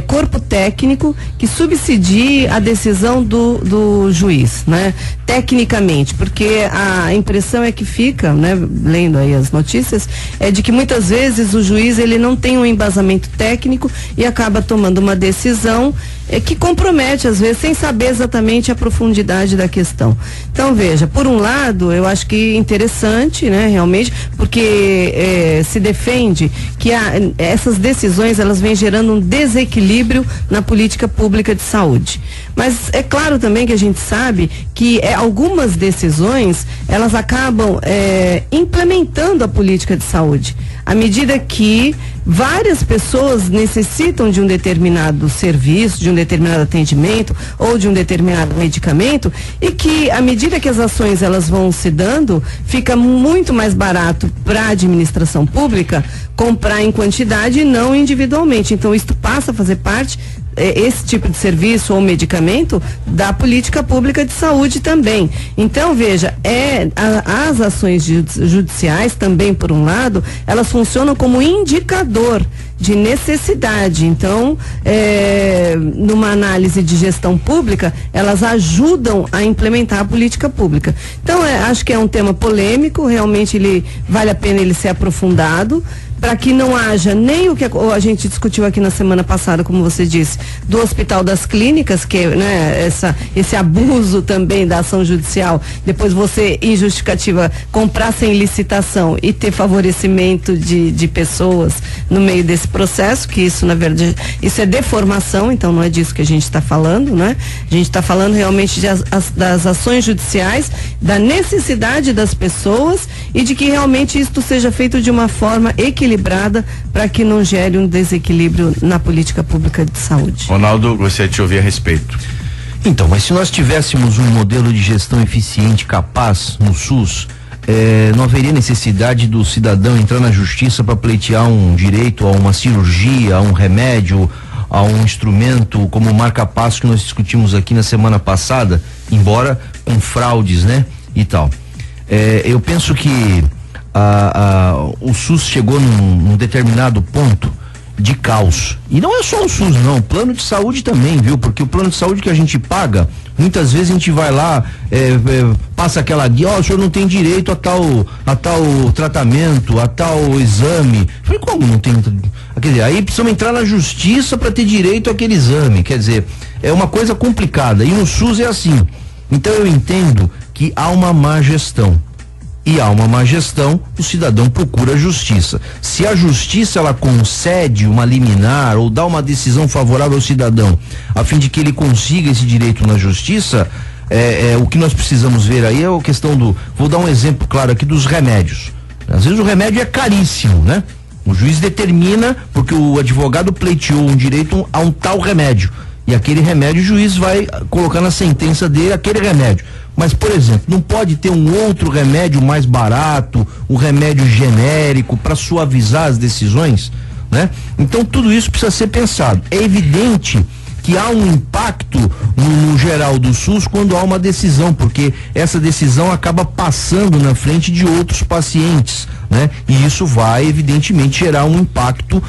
corpo técnico que subsidie a decisão do juiz, né? Tecnicamente, porque a impressão é que fica, né, lendo aí as notícias, é de que muitas vezes o juiz ele não tem um embasamento técnico e acaba tomando uma decisão que compromete, às vezes, sem saber exatamente a profundidade da questão. Então, veja, por um lado, eu acho que interessante, né, realmente, porque se defende que essas decisões, elas vêm gerando um desequilíbrio na política pública de saúde. Mas é claro também que a gente sabe que algumas decisões, elas acabam implementando a política de saúde. À medida que várias pessoas necessitam de um determinado serviço, de um determinado atendimento ou de um determinado medicamento, e que à medida que as ações elas vão se dando, fica muito mais barato para a administração pública comprar em quantidade e não individualmente. Então isso passa a fazer parte, esse tipo de serviço ou medicamento, da política pública de saúde também. Então, veja, as ações judiciais também, por um lado, elas funcionam como indicador de necessidade. Então, numa análise de gestão pública, elas ajudam a implementar a política pública. Então, acho que é um tema polêmico, realmente vale a pena ele ser aprofundado, para que não haja nem o que a gente discutiu aqui na semana passada, como você disse, do Hospital das Clínicas, que, né, esse abuso também da ação judicial, depois você, em justificativa, comprar sem licitação e ter favorecimento de pessoas no meio desse processo, que isso, na verdade, isso é deformação, então não é disso que a gente está falando, né? A gente está falando realmente das ações judiciais, da necessidade das pessoas e de que realmente isto seja feito de uma forma equilibrada para que não gere um desequilíbrio na política pública de saúde. Ronaldo, gostaria de te ouvir a respeito. Então, mas se nós tivéssemos um modelo de gestão eficiente, capaz no SUS, não haveria necessidade do cidadão entrar na justiça para pleitear um direito a uma cirurgia, a um remédio, a um instrumento como o marca-passo que nós discutimos aqui na semana passada, embora com fraudes, né? E tal. Eu penso que o SUS chegou num determinado ponto de caos. E não é só o SUS, não. O plano de saúde também, viu? Porque o plano de saúde que a gente paga, muitas vezes a gente vai lá, passa aquela guia, o senhor não tem direito a tal tratamento, a tal exame. Eu falei, como não tem? Quer dizer, aí precisamos entrar na justiça para ter direito àquele exame. Quer dizer, é uma coisa complicada. E no SUS é assim. Então eu entendo que há uma má gestão. E há uma má gestão, o cidadão procura a justiça. Se a justiça ela concede uma liminar ou dá uma decisão favorável ao cidadão, a fim de que ele consiga esse direito na justiça, o que nós precisamos ver aí é a questão vou dar um exemplo claro aqui dos remédios. Às vezes o remédio é caríssimo, né? O juiz determina, porque o advogado pleiteou um direito a um tal remédio. E aquele remédio o juiz vai colocar na sentença dele aquele remédio. Mas, por exemplo, não pode ter um outro remédio mais barato, um remédio genérico para suavizar as decisões, né? Então tudo isso precisa ser pensado. É evidente que há um impacto no geral do SUS quando há uma decisão, porque essa decisão acaba passando na frente de outros pacientes, né? E isso vai evidentemente gerar um impacto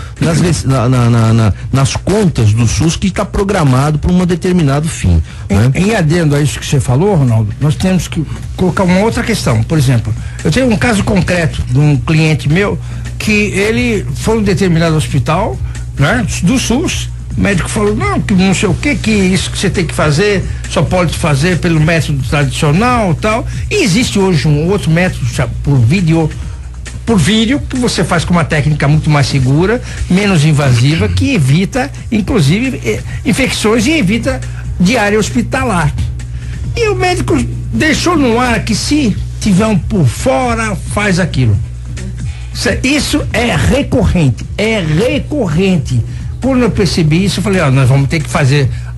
nas contas do SUS que está programado para um determinado fim, né? Em adendo a isso que você falou, Ronaldo, nós temos que colocar uma outra questão. Por exemplo, eu tenho um caso concreto de um cliente meu que ele foi em um determinado hospital, né, do SUS. O médico falou, não sei o que isso que você tem que fazer, só pode fazer pelo método tradicional e tal. E existe hoje um outro método por vídeo, que você faz com uma técnica muito mais segura, menos invasiva, que evita, inclusive, infecções e evita diária hospitalar. E o médico deixou no ar que se tiver um por fora, faz aquilo. Isso é recorrente. Quando eu percebi isso, eu falei, nós vamos ter que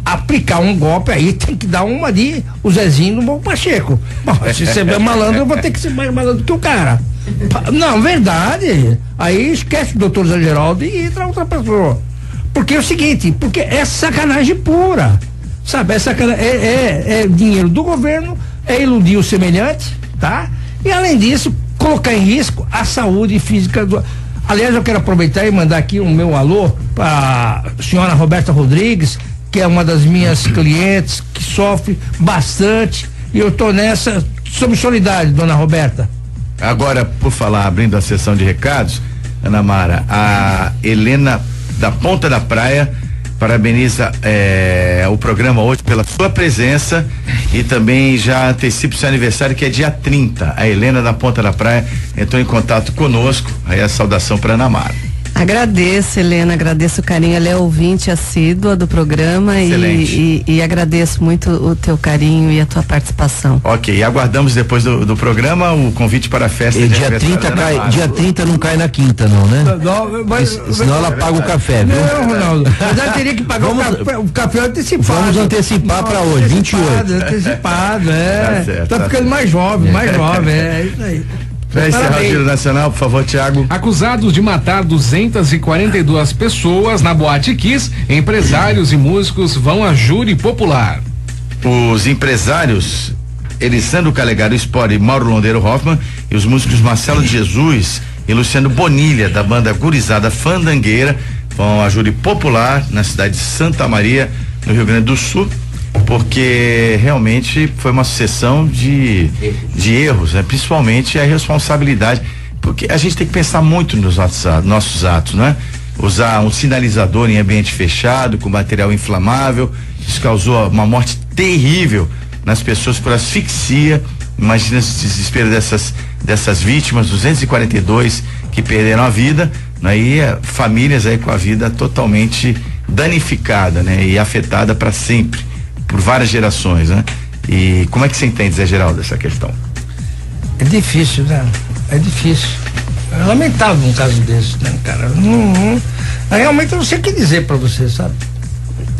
aplicar um golpe aí, tem que dar uma de o Zezinho no Bom Pacheco. Bom, se você é malandro, eu vou ter que ser mais malandro que o cara. Não, verdade. Aí esquece o doutor Zé Geraldo e entra outra pessoa. Porque é o seguinte, porque é sacanagem pura. Sabe, é dinheiro do governo, é iludir o semelhante, tá? E além disso, colocar em risco a saúde física do... Aliás, eu quero aproveitar e mandar aqui o meu alô para a senhora Roberta Rodrigues, que é uma das minhas clientes, que sofre bastante, e eu tô nessa, somos solidários, dona Roberta. Agora, por falar, abrindo a sessão de recados, Ana Mara, a Helena da Ponta da Praia parabeniza o programa hoje pela sua presença e também já antecipa o seu aniversário, que é dia 30. A Helena da Ponta da Praia entrou em contato conosco. Aí a saudação para Ana Mara. Agradeço, Helena, agradeço o carinho. Ela é ouvinte assídua do programa e agradeço muito o teu carinho e a tua participação. Ok, e aguardamos depois do programa o convite para a festa. Dia 30 não cai na quinta, não, né? Senão ela paga o café, viu? Não, Ronaldo, mas ela teria que pagar o café antecipado. Vamos antecipar para hoje, 28. Antecipado, Tá ficando mais jovem, é isso aí. Para encerrar o Giro Nacional, por favor, Tiago. Acusados de matar 242 pessoas na Boate Kiss, empresários e músicos vão a júri popular. Os empresários Elisandro Calegaro Sport e Mauro Londeiro Hoffman e os músicos Marcelo de Jesus e Luciano Bonilha, da banda Gurizada Fandangueira, vão a júri popular na cidade de Santa Maria, no Rio Grande do Sul, porque realmente foi uma sucessão de erros, né? Principalmente a irresponsabilidade, porque a gente tem que pensar muito nos nossos atos, né? Usar um sinalizador em ambiente fechado, com material inflamável, isso causou uma morte terrível nas pessoas por asfixia. Imagina o desespero dessas vítimas, 242 que perderam a vida, né? E famílias aí com a vida totalmente danificada, né? E afetada para sempre, por várias gerações, né? E como é que você entende, Zé Geraldo, essa questão? É difícil, né? É difícil. É lamentável um caso desse, né, cara? Realmente eu não sei o que dizer pra você, sabe?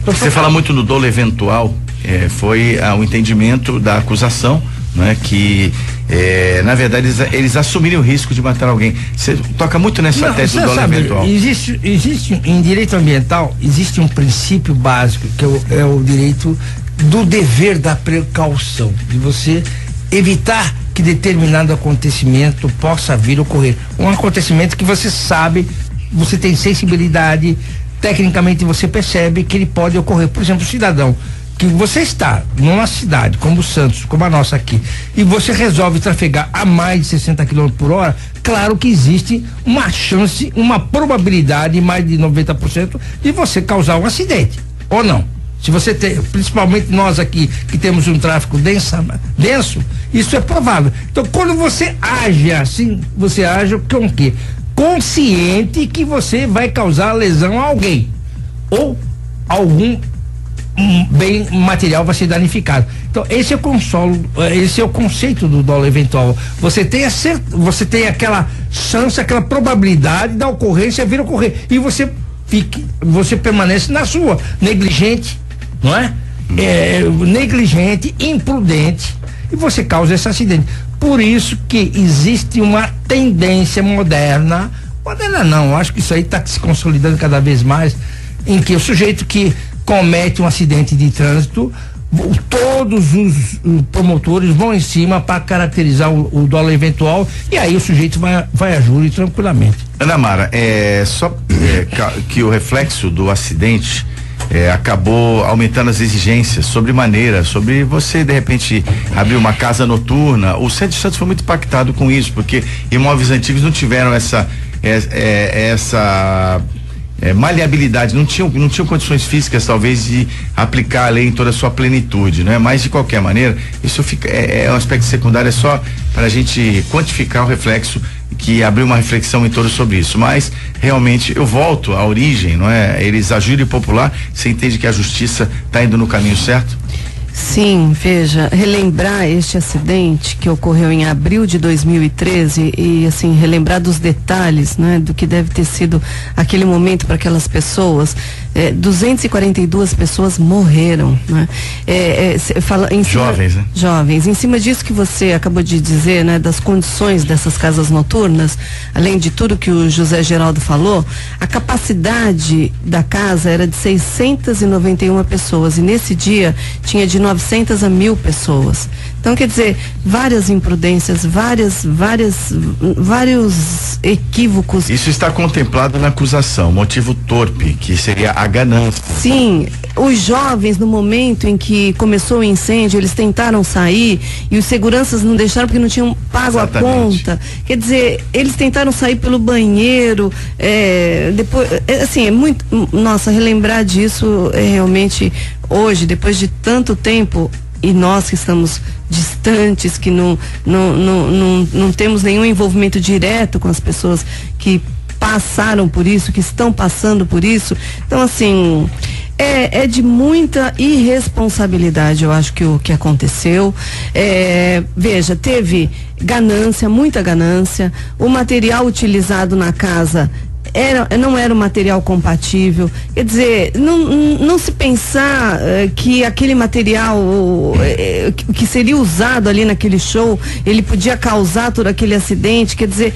Você fala muito no dolo eventual, foi o entendimento da acusação, né? Que na verdade eles assumirem o risco de matar alguém. Você toca muito nessa tese do dolo eventual. Existe em direito ambiental, existe um princípio básico que é o direito do dever da precaução, de você evitar que determinado acontecimento possa vir a ocorrer. Um acontecimento que você sabe, você tem sensibilidade, tecnicamente você percebe que ele pode ocorrer. Por exemplo, cidadão, que você está numa cidade como Santos, como a nossa aqui, e você resolve trafegar a mais de 60 km por hora, claro que existe uma chance, uma probabilidade, mais de 90%, de você causar um acidente, ou não? Se você tem, principalmente nós aqui, que temos um tráfego denso, isso é provável. Então, quando você age assim, você age com o quê? Consciente que você vai causar lesão a alguém, ou algum bem material vai ser danificado. Então, esse é o conceito do dolo eventual. Você tem aquela chance, aquela probabilidade da ocorrência vir a ocorrer, e você permanece na sua, negligente, não é? Negligente, imprudente, e você causa esse acidente. Por isso que existe uma tendência moderna não, acho que isso aí está se consolidando cada vez mais, em que o sujeito que comete um acidente de trânsito, todos os promotores vão em cima para caracterizar o dolo eventual, e aí o sujeito vai a júri tranquilamente. Ana Mara, que o reflexo do acidente acabou aumentando as exigências sobre você de repente abrir uma casa noturna. O Centro de Santos foi muito impactado com isso, porque imóveis antigos não tiveram essa maleabilidade, não tinham condições físicas talvez de aplicar a lei em toda a sua plenitude, né? Mas de qualquer maneira, isso é um aspecto secundário, é só para a gente quantificar o reflexo, que abriu uma reflexão em torno sobre isso. Mas realmente eu volto à origem, não é? Eles a júri popular, você entende que a justiça está indo no caminho certo? Sim, veja, relembrar este acidente que ocorreu em abril de 2013 e assim, relembrar dos detalhes, né, do que deve ter sido aquele momento para aquelas pessoas. 242 pessoas morreram, né? Jovens, né? Jovens. Em cima disso que você acabou de dizer, né, das condições dessas casas noturnas, além de tudo que o José Geraldo falou, a capacidade da casa era de 691 pessoas, e nesse dia tinha de 900 a 1.000 pessoas. Então, quer dizer, várias imprudências, vários equívocos. Isso está contemplado na acusação, motivo torpe, que seria a ganância. Sim, os jovens, no momento em que começou o incêndio, eles tentaram sair e os seguranças não deixaram porque não tinham pago a conta. Quer dizer, eles tentaram sair pelo banheiro, depois, assim, é muito, nossa, relembrar disso realmente hoje, depois de tanto tempo, e nós que estamos distantes, que não temos nenhum envolvimento direto com as pessoas que passaram por isso, que estão passando por isso. Então, assim, é de muita irresponsabilidade, eu acho, que o que aconteceu. Veja, teve ganância, muita ganância. O material utilizado na casa não era um material compatível. Quer dizer, não se pensar que aquele material que seria usado ali naquele show, ele podia causar todo aquele acidente. Quer dizer,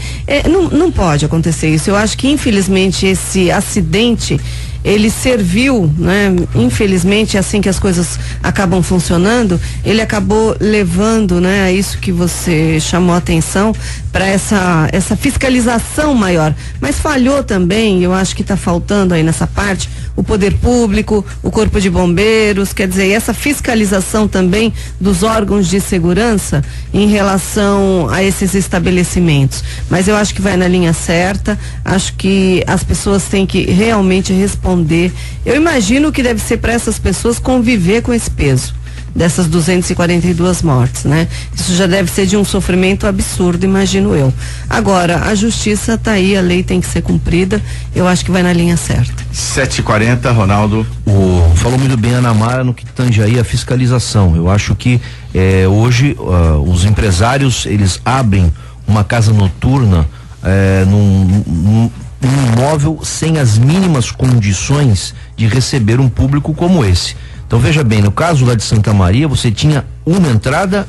não pode acontecer isso. Eu acho que, infelizmente, esse acidente, ele serviu, né? Infelizmente, é assim que as coisas acabam funcionando. Ele acabou levando, né, a isso que você chamou a atenção, para essa fiscalização maior. Mas falhou também, eu acho que está faltando aí nessa parte, o poder público, o corpo de bombeiros, quer dizer, essa fiscalização também dos órgãos de segurança em relação a esses estabelecimentos. Mas eu acho que vai na linha certa, acho que as pessoas têm que realmente responder. Eu imagino que deve ser para essas pessoas conviver com esse peso dessas 242 mortes, né? Isso já deve ser de um sofrimento absurdo, imagino eu. Agora, a justiça está aí, a lei tem que ser cumprida, eu acho que vai na linha certa. 7h40, Ronaldo. Falou muito bem a Ana Mara no que tange aí a fiscalização. Eu acho que hoje os empresários, eles abrem uma casa noturna num imóvel sem as mínimas condições de receber um público como esse. Então veja bem, no caso lá de Santa Maria, você tinha uma entrada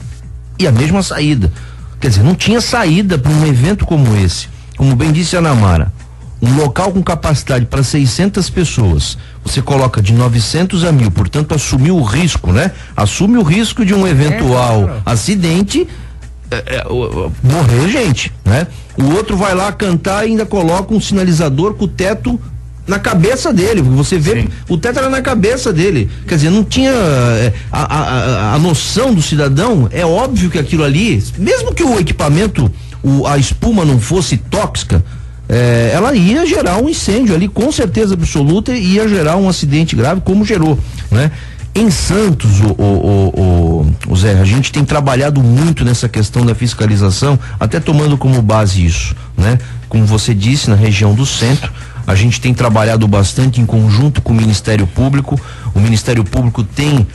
e a mesma saída. Quer dizer, não tinha saída para um evento como esse. Como bem disse a Ana Mara, um local com capacidade para 600 pessoas, você coloca de 900 a 1.000, portanto assumiu o risco, né? Assume o risco de um eventual acidente, morrer gente, né? O outro vai lá cantar e ainda coloca um sinalizador com o teto na cabeça dele, porque você vê, sim, o teto era na cabeça dele, quer dizer, não tinha a noção do cidadão. É óbvio que aquilo ali, mesmo que o equipamento, a espuma não fosse tóxica, ela ia gerar um incêndio ali, com certeza absoluta, e ia gerar um acidente grave, como gerou, né? Em Santos, o Zé, a gente tem trabalhado muito nessa questão da fiscalização, até tomando como base isso, né? Como você disse, na região do centro, a gente tem trabalhado bastante em conjunto com o Ministério Público. O Ministério Público tem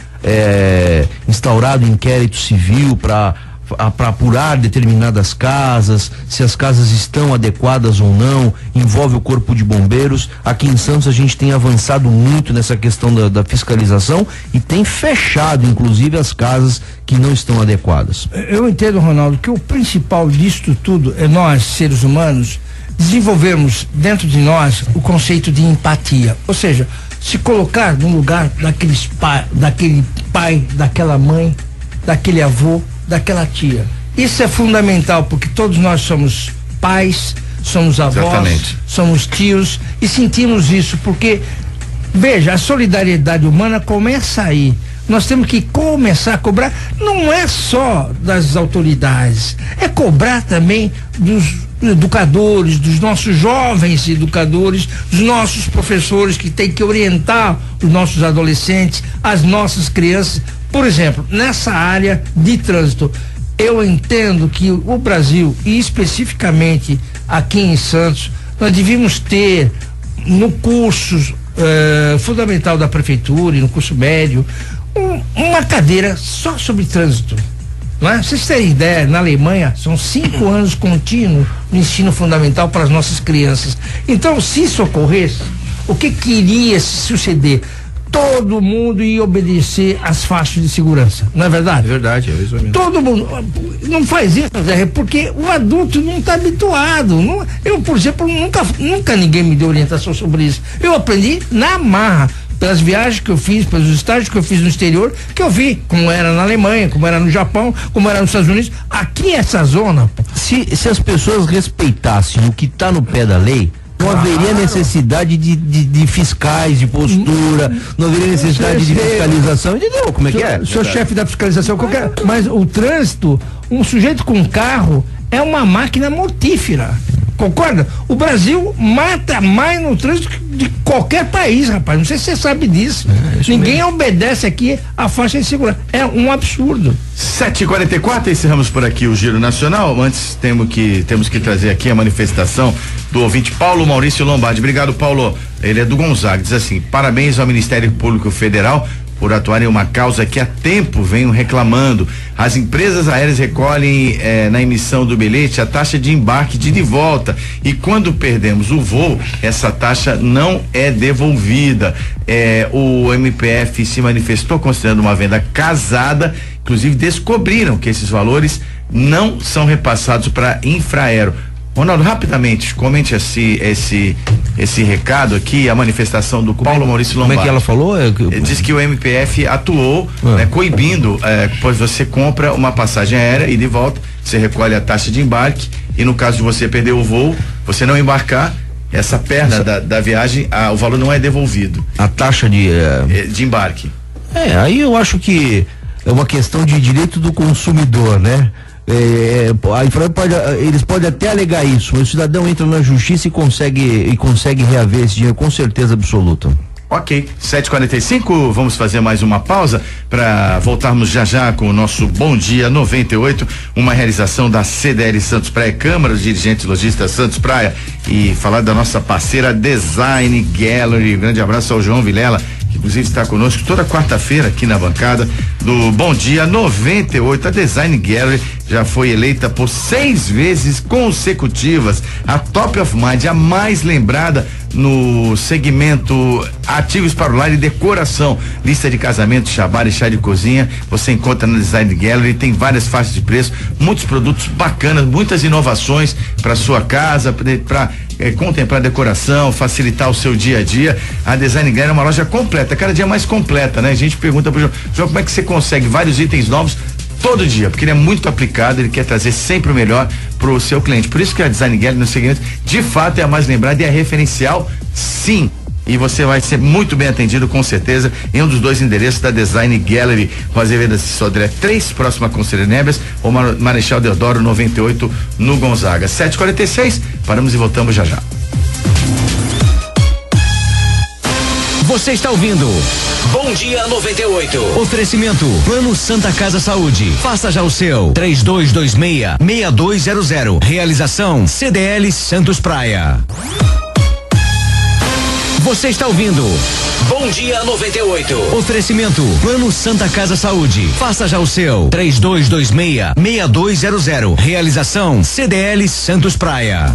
instaurado inquérito civil para apurar determinadas casas, se as casas estão adequadas ou não, envolve o Corpo de Bombeiros. Aqui em Santos a gente tem avançado muito nessa questão da fiscalização e tem fechado, inclusive, as casas que não estão adequadas. Eu entendo, Ronaldo, que o principal disto tudo é nós, seres humanos, desenvolvermos dentro de nós o conceito de empatia, ou seja, se colocar no lugar daquele pai, daquela mãe, daquele avô, daquela tia. Isso é fundamental, porque todos nós somos pais, somos avós, exatamente, somos tios, e sentimos isso, porque, veja, a solidariedade humana começa aí. Nós temos que começar a cobrar, não é só das autoridades, é cobrar também dos educadores, dos nossos jovens educadores, dos nossos professores que têm que orientar os nossos adolescentes, as nossas crianças. Por exemplo, nessa área de trânsito, eu entendo que o Brasil, e especificamente aqui em Santos, nós devíamos ter no curso fundamental da prefeitura e no curso médio uma cadeira só sobre trânsito. Não é? Vocês terem ideia, na Alemanha são 5 anos contínuos no ensino fundamental para as nossas crianças. Então, se isso ocorresse, o que iria suceder? Todo mundo ia obedecer às faixas de segurança, não é verdade? É verdade, é isso mesmo. Todo mundo não faz isso, Zé, porque o adulto não está habituado. Eu, por exemplo, nunca ninguém me deu orientação sobre isso. Eu aprendi na marra, pelas viagens que eu fiz, pelos estágios que eu fiz no exterior, que eu vi como era na Alemanha, como era no Japão, como era nos Estados Unidos. Aqui essa zona. Se as pessoas respeitassem o que está no pé da lei, não haveria necessidade de fiscais, de postura, não haveria necessidade de fiscalização, entendeu? Como é que é? Sou chefe da fiscalização, mas o trânsito, um sujeito com um carro é uma máquina mortífera. Concorda? O Brasil mata mais no trânsito de qualquer país, rapaz. Não sei se você sabe disso. Ninguém mesmo obedece aqui a faixa de segurança. É um absurdo. 7h44, encerramos por aqui o Giro Nacional. Antes temos que trazer aqui a manifestação do ouvinte Paulo Maurício Lombardi. Obrigado, Paulo. Ele é do Gonzaga. Diz assim: parabéns ao Ministério Público Federal por atuar em uma causa que há tempo venho reclamando. As empresas aéreas recolhem na emissão do bilhete a taxa de embarque de volta, e quando perdemos o voo, essa taxa não é devolvida. O MPF se manifestou considerando uma venda casada, inclusive descobriram que esses valores não são repassados para Infraero. Ronaldo, rapidamente, comente esse recado aqui, a manifestação do Paulo Maurício Lombardi. Como é que ela falou? Diz que o MPF atuou, coibindo, pois você compra uma passagem aérea e de volta, você recolhe a taxa de embarque, e no caso de você perder o voo, você não embarcar, essa perna da viagem, o valor não é devolvido. A taxa de embarque. Aí eu acho que é uma questão de direito do consumidor, né? A Infraero eles podem até alegar isso, mas o cidadão entra na justiça e consegue reaver esse dinheiro com certeza absoluta. Ok, 7h45, vamos fazer mais uma pausa para voltarmos já com o nosso Bom Dia 98, uma realização da CDL Santos Praia, Câmara dos Dirigentes Lojistas Santos Praia, e falar da nossa parceira Design Gallery. Um grande abraço ao João Vilela, que inclusive está conosco toda quarta-feira aqui na bancada. do Bom Dia 98. A Design Gallery já foi eleita por 6 vezes consecutivas a Top of Mind, a mais lembrada no segmento ativos para o lar e decoração. Lista de casamento, chabar e chá de cozinha você encontra na Design Gallery. Tem várias faixas de preço, muitos produtos bacanas, muitas inovações para sua casa, para contemplar a decoração, facilitar o seu dia a dia. A Design Gallery é uma loja completa, cada dia mais completa, né? A gente pergunta pro João como é que você consegue vários itens novos todo dia, porque ele é muito aplicado, ele quer trazer sempre o melhor pro seu cliente. Por isso que a Design Gallery no segmento, de fato, é a mais lembrada e é referencial, sim. E você vai ser muito bem atendido, com certeza, em um dos 2 endereços da Design Gallery, Rua Azevedo Sodré 3, próxima a Conselheiro Neves, ou Marechal Deodoro 98, no Gonzaga. 7h46, paramos e voltamos já já. Você está ouvindo Bom Dia 98. Oferecimento Plano Santa Casa Saúde. Faça já o seu. 3226-6200. Realização CDL Santos Praia. Você está ouvindo Bom Dia 98. Oferecimento Plano Santa Casa Saúde. Faça já o seu. 3226-6200. Realização CDL Santos Praia.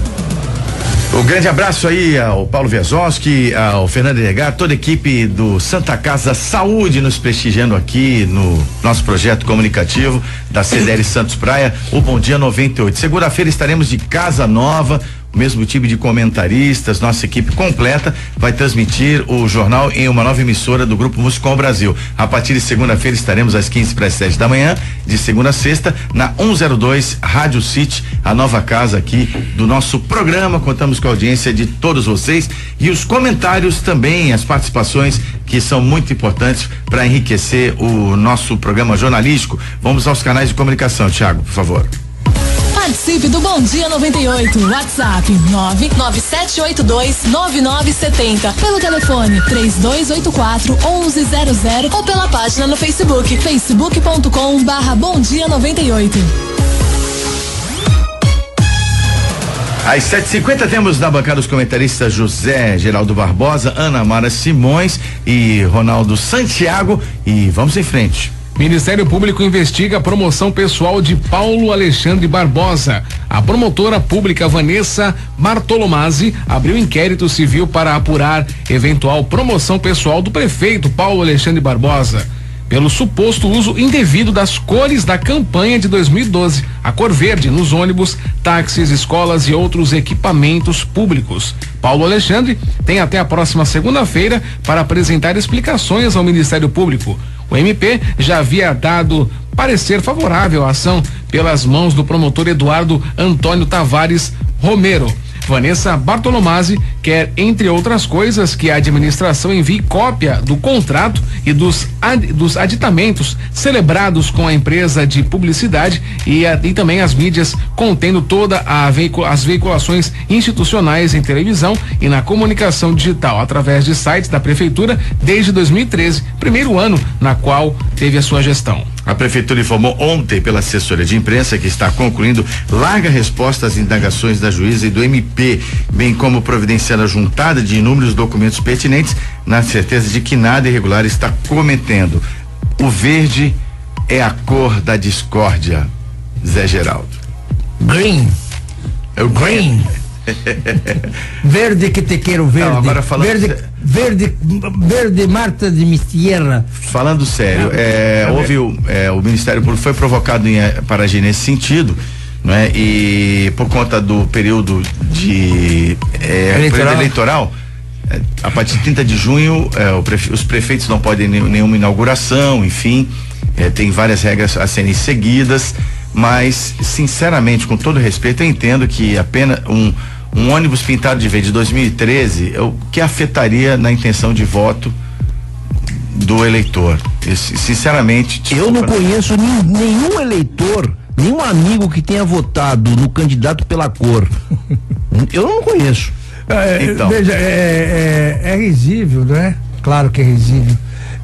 Um grande abraço aí ao Paulo Vezzoski, ao Fernando Edgar, toda a equipe do Santa Casa Saúde nos prestigiando aqui no nosso projeto comunicativo da CDL Santos Praia, o Bom Dia 98. Segunda-feira estaremos de casa nova, o mesmo time de comentaristas, nossa equipe completa vai transmitir o jornal em uma nova emissora do Grupo Musicom Brasil. A partir de segunda-feira estaremos às 6:45 da manhã, de segunda a sexta, na 102 Rádio City, a nova casa aqui do nosso programa. Contamos com a audiência de todos vocês e os comentários também, as participações que são muito importantes para enriquecer o nosso programa jornalístico. Vamos aos canais de comunicação, Thiago, por favor. Participe do Bom Dia 98. WhatsApp 997829970. Pelo telefone 3284-1100 ou pela página no Facebook, facebook.com/Bom Dia 98. Às 7h50 temos na bancada os comentaristas José Geraldo Barbosa, Ana Mara Simões e Ronaldo Santiago, e vamos em frente. Ministério Público investiga a promoção pessoal de Paulo Alexandre Barbosa. A promotora pública Vanessa Bartolomazzi abriu inquérito civil para apurar eventual promoção pessoal do prefeito Paulo Alexandre Barbosa, pelo suposto uso indevido das cores da campanha de 2012, a cor verde, nos ônibus, táxis, escolas e outros equipamentos públicos. Paulo Alexandre tem até a próxima segunda-feira para apresentar explicações ao Ministério Público. O MP já havia dado parecer favorável à ação pelas mãos do promotor Eduardo Antônio Tavares Romero. Vanessa Bartolomazzi quer, entre outras coisas, que a administração envie cópia do contrato e dos aditamentos celebrados com a empresa de publicidade e também as mídias contendo toda as veiculações institucionais em televisão e na comunicação digital através de sites da prefeitura desde 2013, primeiro ano na qual teve a sua gestão. A prefeitura informou ontem pela assessoria de imprensa que está concluindo larga resposta às indagações da juíza e do MP, bem como providenciando a juntada de inúmeros documentos pertinentes, na certeza de que nada irregular está cometendo. O verde é a cor da discórdia, Zé Geraldo. Green. É o green. Verde que te quero verde. Não, agora falando verde Marta de Mistierra. Falando sério, houve o Ministério Público foi provocado para agir nesse sentido, não é? E por conta do período de eleitoral, a partir de 30 de junho, os prefeitos não podem nenhuma inauguração, enfim, tem várias regras a serem seguidas, mas sinceramente, com todo respeito, eu entendo que apenas um ônibus pintado de verde de 2013 é o que afetaria na intenção de voto do eleitor. Sinceramente, eu não conheço nenhum eleitor, nenhum amigo que tenha votado no candidato pela cor. Eu não conheço. Então. Veja, é risível, não é? Claro que é risível.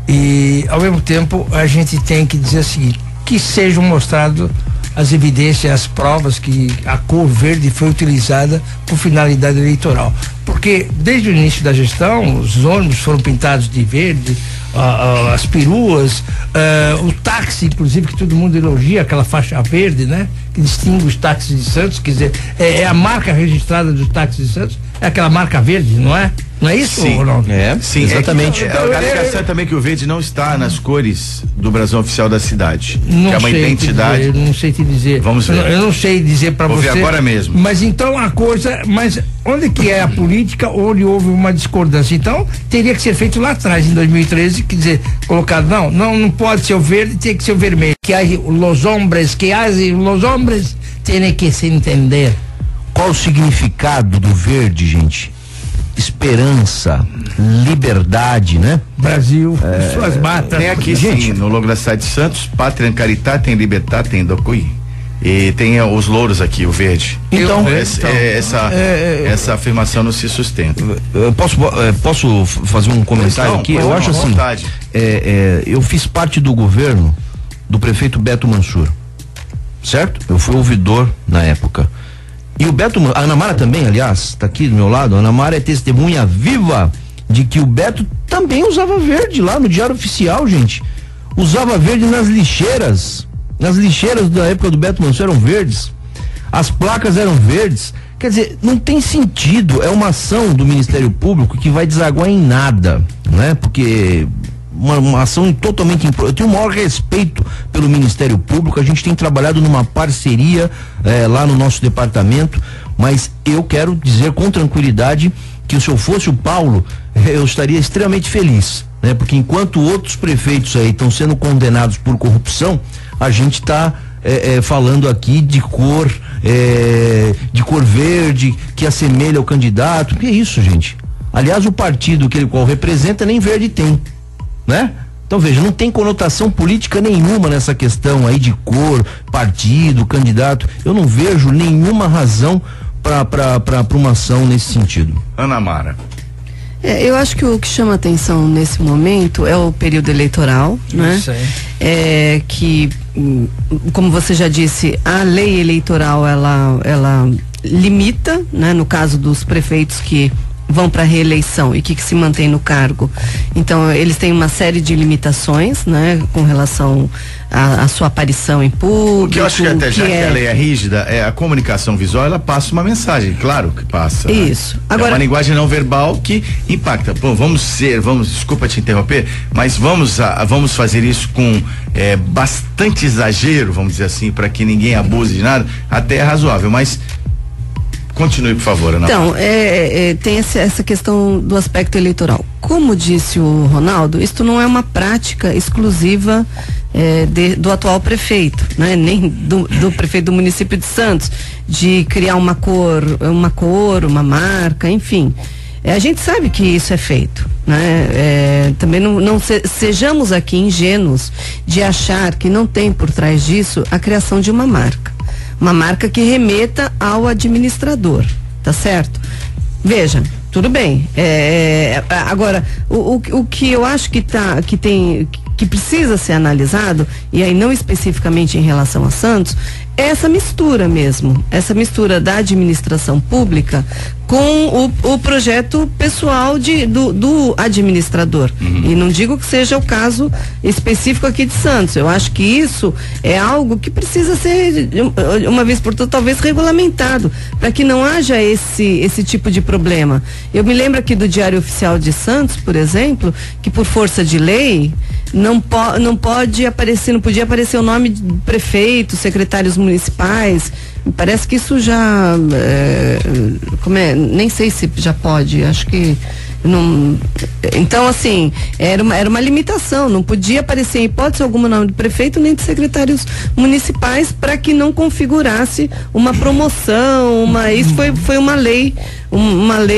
E ao mesmo tempo a gente tem que dizer o seguinte, que sejam mostrados as evidências, as provas que a cor verde foi utilizada por finalidade eleitoral. Porque desde o início da gestão, os ônibus foram pintados de verde, as peruas, o táxi, inclusive, que todo mundo elogia, aquela faixa verde, né? Que distingue os táxis de Santos, quer dizer, é a marca registrada dos táxis de Santos, é aquela marca verde, não é? Não é isso, sim, Ronaldo? Sim, exatamente. A alegação é também que o verde não está nas cores do brasão oficial da cidade. Não que é uma identidade. Não sei te dizer. Vamos ver. Eu não sei dizer para você. Vou ver agora mesmo. Mas então mas onde que é a política onde houve uma discordância? Então teria que ser feito lá atrás, em 2013, quer dizer, colocado, não pode ser o verde, tem que ser o vermelho. Que os homens têm que se entender. Qual o significado do verde, gente? Esperança, liberdade, né? Brasil, suas matas. Tem aqui, gente, sim, no logo da cidade de Santos, Pátria Caritá, tem Libertad, tem Docuí. E tem os louros aqui, o verde. Então, essa afirmação não se sustenta. Posso fazer um comentário aqui? Eu acho assim, eu fiz parte do governo do prefeito Beto Mansur, certo? Eu fui ouvidor na época. E o Beto, a Ana Mara também, aliás, está aqui do meu lado. A Ana Mara é testemunha viva de que o Beto também usava verde lá no Diário Oficial, gente. Usava verde nas lixeiras. Nas lixeiras da época do Beto Mansur eram verdes. As placas eram verdes. Quer dizer, não tem sentido. É uma ação do Ministério Público que vai desaguar em nada, né? Porque uma ação totalmente eu tenho o maior respeito pelo Ministério Público, a gente tem trabalhado numa parceria lá no nosso departamento, mas eu quero dizer com tranquilidade que se eu fosse o Paulo, eu estaria extremamente feliz, né? Porque enquanto outros prefeitos aí estão sendo condenados por corrupção, a gente está falando aqui de cor verde, que assemelha ao candidato. Que é isso, gente? Aliás, o partido que ele qual representa nem verde tem, né? Então veja, não tem conotação política nenhuma nessa questão aí de cor, partido, candidato. Eu não vejo nenhuma razão para uma ação nesse sentido. Ana Mara. Eu acho que o que chama atenção nesse momento é o período eleitoral, né? Que, como você já disse, a lei eleitoral ela limita, né? No caso dos prefeitos que vão para reeleição e que se mantém no cargo. Então, eles têm uma série de limitações, né, com relação à sua aparição em público. O que eu acho que até já que a lei é rígida, a comunicação visual, ela passa uma mensagem, claro que passa. Isso. Né? Agora, é uma linguagem não verbal que impacta. Bom, desculpa te interromper, mas vamos fazer isso com bastante exagero, vamos dizer assim, para que ninguém abuse de nada, até é razoável, mas continue, por favor, Ana. Então, tem essa questão do aspecto eleitoral. Como disse o Ronaldo, isto não é uma prática exclusiva do atual prefeito, né? Nem do prefeito do município de Santos, de criar uma cor, uma marca, enfim. A gente sabe que isso é feito, né? Também não sejamos aqui ingênuos de achar que não tem por trás disso a criação de uma marca. Uma marca que remeta ao administrador, tá certo? Veja, tudo bem. Agora, o que eu acho que precisa ser analisado, e aí não especificamente em relação a Santos, é essa mistura mesmo, essa mistura da administração pública com o projeto pessoal do administrador. E não digo que seja o caso específico aqui de Santos. Eu acho que isso é algo que precisa ser, uma vez por todas, talvez regulamentado, para que não haja esse tipo de problema. Eu me lembro aqui do Diário Oficial de Santos, por exemplo, que por força de lei não podia aparecer o nome de prefeitos, secretários municipais. Parece que isso já nem sei se já pode, acho que não. Então, assim, era uma limitação, não podia aparecer em hipótese alguma nome do prefeito nem de secretários municipais, para que não configurasse uma promoção, isso foi uma lei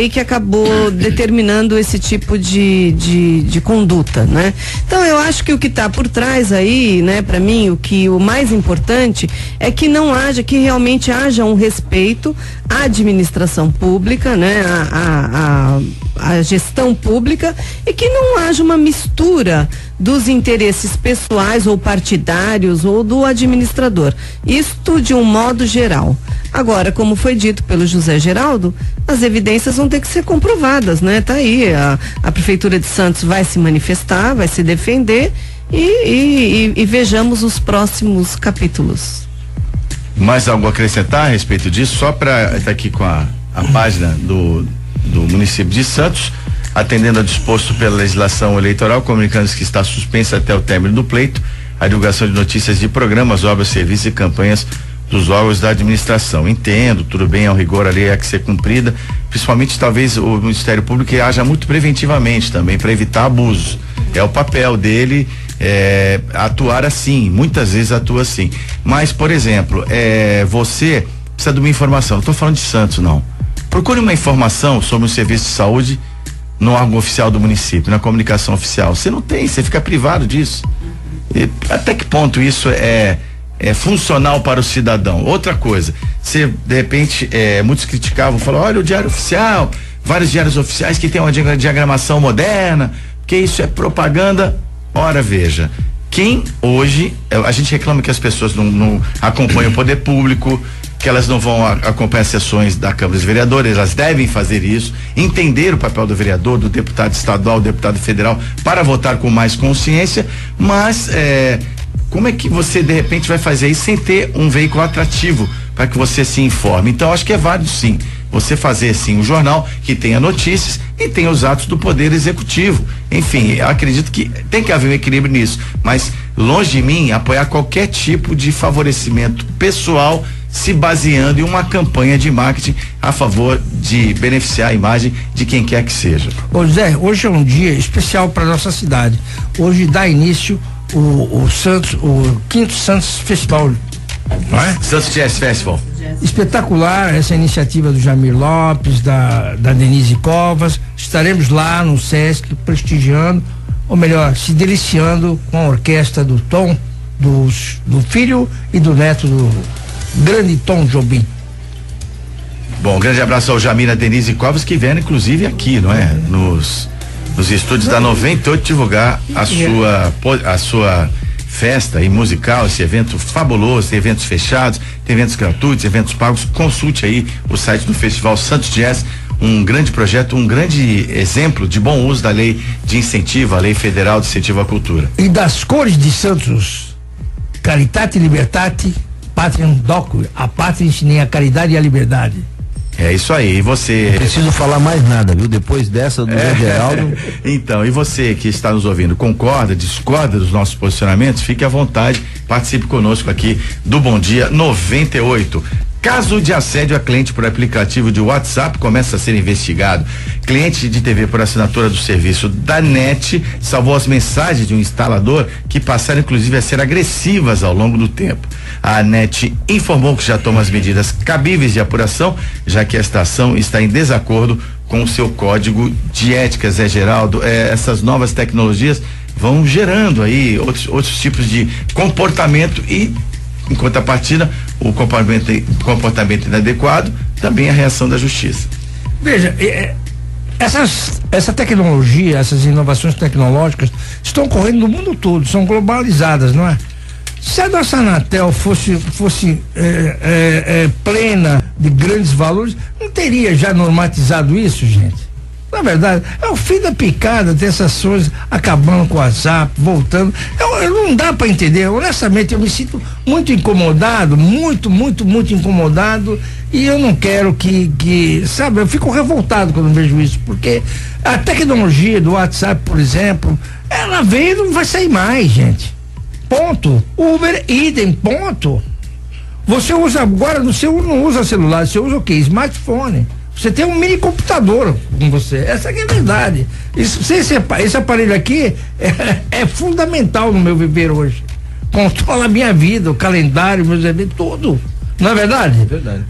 que acabou determinando esse tipo de conduta, né? Então, eu acho que o que está por trás aí, né, para mim, o mais importante é que que realmente haja um respeito à administração pública, né, à gestão pública, e que não haja uma mistura dos interesses pessoais ou partidários ou do administrador. Isto de um modo geral. Agora, como foi dito pelo José Geraldo, as evidências vão ter que ser comprovadas, né? Tá aí, a Prefeitura de Santos vai se manifestar, vai se defender e vejamos os próximos capítulos. Mais algo a acrescentar a respeito disso? Só para estar aqui com a página do município de Santos, atendendo ao disposto pela legislação eleitoral, comunicando que está suspensa até o término do pleito a divulgação de notícias de programas, obras, serviços e campanhas dos órgãos da administração. Entendo, tudo bem, ao rigor a lei é que ser cumprida, principalmente talvez o Ministério Público que haja muito preventivamente também para evitar abusos. É o papel dele atuar assim, muitas vezes atua assim. Mas, por exemplo, você precisa de uma informação, não estou falando de Santos não. Procure uma informação sobre um serviço de saúde no órgão oficial do município, na comunicação oficial. Você não tem, você fica privado disso. E até que ponto isso é funcional para o cidadão? Outra coisa, você de repente, muitos criticavam, falavam, olha o Diário Oficial, vários diários oficiais que tem uma diagramação moderna, que isso é propaganda. Ora, veja, quem hoje, a gente reclama que as pessoas não acompanham o poder público, que elas não vão acompanhar as sessões da Câmara dos Vereadores, elas devem fazer isso, entender o papel do vereador, do deputado estadual, do deputado federal, para votar com mais consciência, mas como é que você de repente vai fazer isso sem ter um veículo atrativo para que você se informe? Então acho que é válido sim, você fazer sim um jornal que tenha notícias e tenha os atos do Poder Executivo. Enfim, eu acredito que tem que haver um equilíbrio nisso, mas longe de mim apoiar qualquer tipo de favorecimento pessoal se baseando em uma campanha de marketing a favor de beneficiar a imagem de quem quer que seja. Ô Zé, hoje é um dia especial para nossa cidade. Hoje dá início o 5º Santos Festival, não é? Santos Jazz Festival. Espetacular essa iniciativa do Jamir Lopes, da Denise Covas. Estaremos lá no Sesc prestigiando, ou melhor, se deliciando com a orquestra do Tom, do filho e do neto do grande Tom Jobim. Bom, um grande abraço ao Jamir e a Denise Covas, que vieram inclusive aqui, não é? Nos estúdios da 98 divulgar a sua festa e musical, esse evento fabuloso, tem eventos fechados, tem eventos gratuitos, eventos pagos. Consulte aí o site do Festival Santos Jazz, um grande projeto, um grande exemplo de bom uso da lei de incentivo, a lei federal de incentivo à cultura. E das cores de Santos, Caritate Libertate, Patriam Docu, a pátria ensina a caridade e a liberdade. É isso aí, e você... Não preciso falar mais nada, viu? Depois dessa do Zé Geraldo... Então, e você que está nos ouvindo, concorda, discorda dos nossos posicionamentos? Fique à vontade, participe conosco aqui do Bom Dia 98. Caso de assédio a cliente por aplicativo de WhatsApp começa a ser investigado. Cliente de TV por assinatura do serviço da NET salvou as mensagens de um instalador que passaram inclusive a ser agressivas ao longo do tempo. A NET informou que já toma as medidas cabíveis de apuração, já que a estação está em desacordo com o seu código de ética. Zé Geraldo, essas novas tecnologias vão gerando aí outros tipos de comportamento e, em contrapartida, o comportamento inadequado, também a reação da justiça. Veja, essa tecnologia, essas inovações tecnológicas estão ocorrendo no mundo todo, são globalizadas, não é? Se a nossa Anatel fosse plena de grandes valores, não teria já normatizado isso, gente? Na verdade, é o fim da picada dessas coisas acabando com o WhatsApp, voltando. Não dá para entender. Honestamente, eu me sinto muito incomodado, muito incomodado, e eu não quero que sabe, eu fico revoltado quando vejo isso, porque a tecnologia do WhatsApp, por exemplo, ela veio e não vai sair mais, gente. Ponto. Uber, idem, ponto. Você usa agora, você não usa celular, você usa o quê? Smartphone. Você tem um mini computador com você. Essa que é a verdade. Esse aparelho aqui é fundamental no meu viver hoje. Controla a minha vida, o calendário, meus eventos, tudo. Não é verdade? É verdade.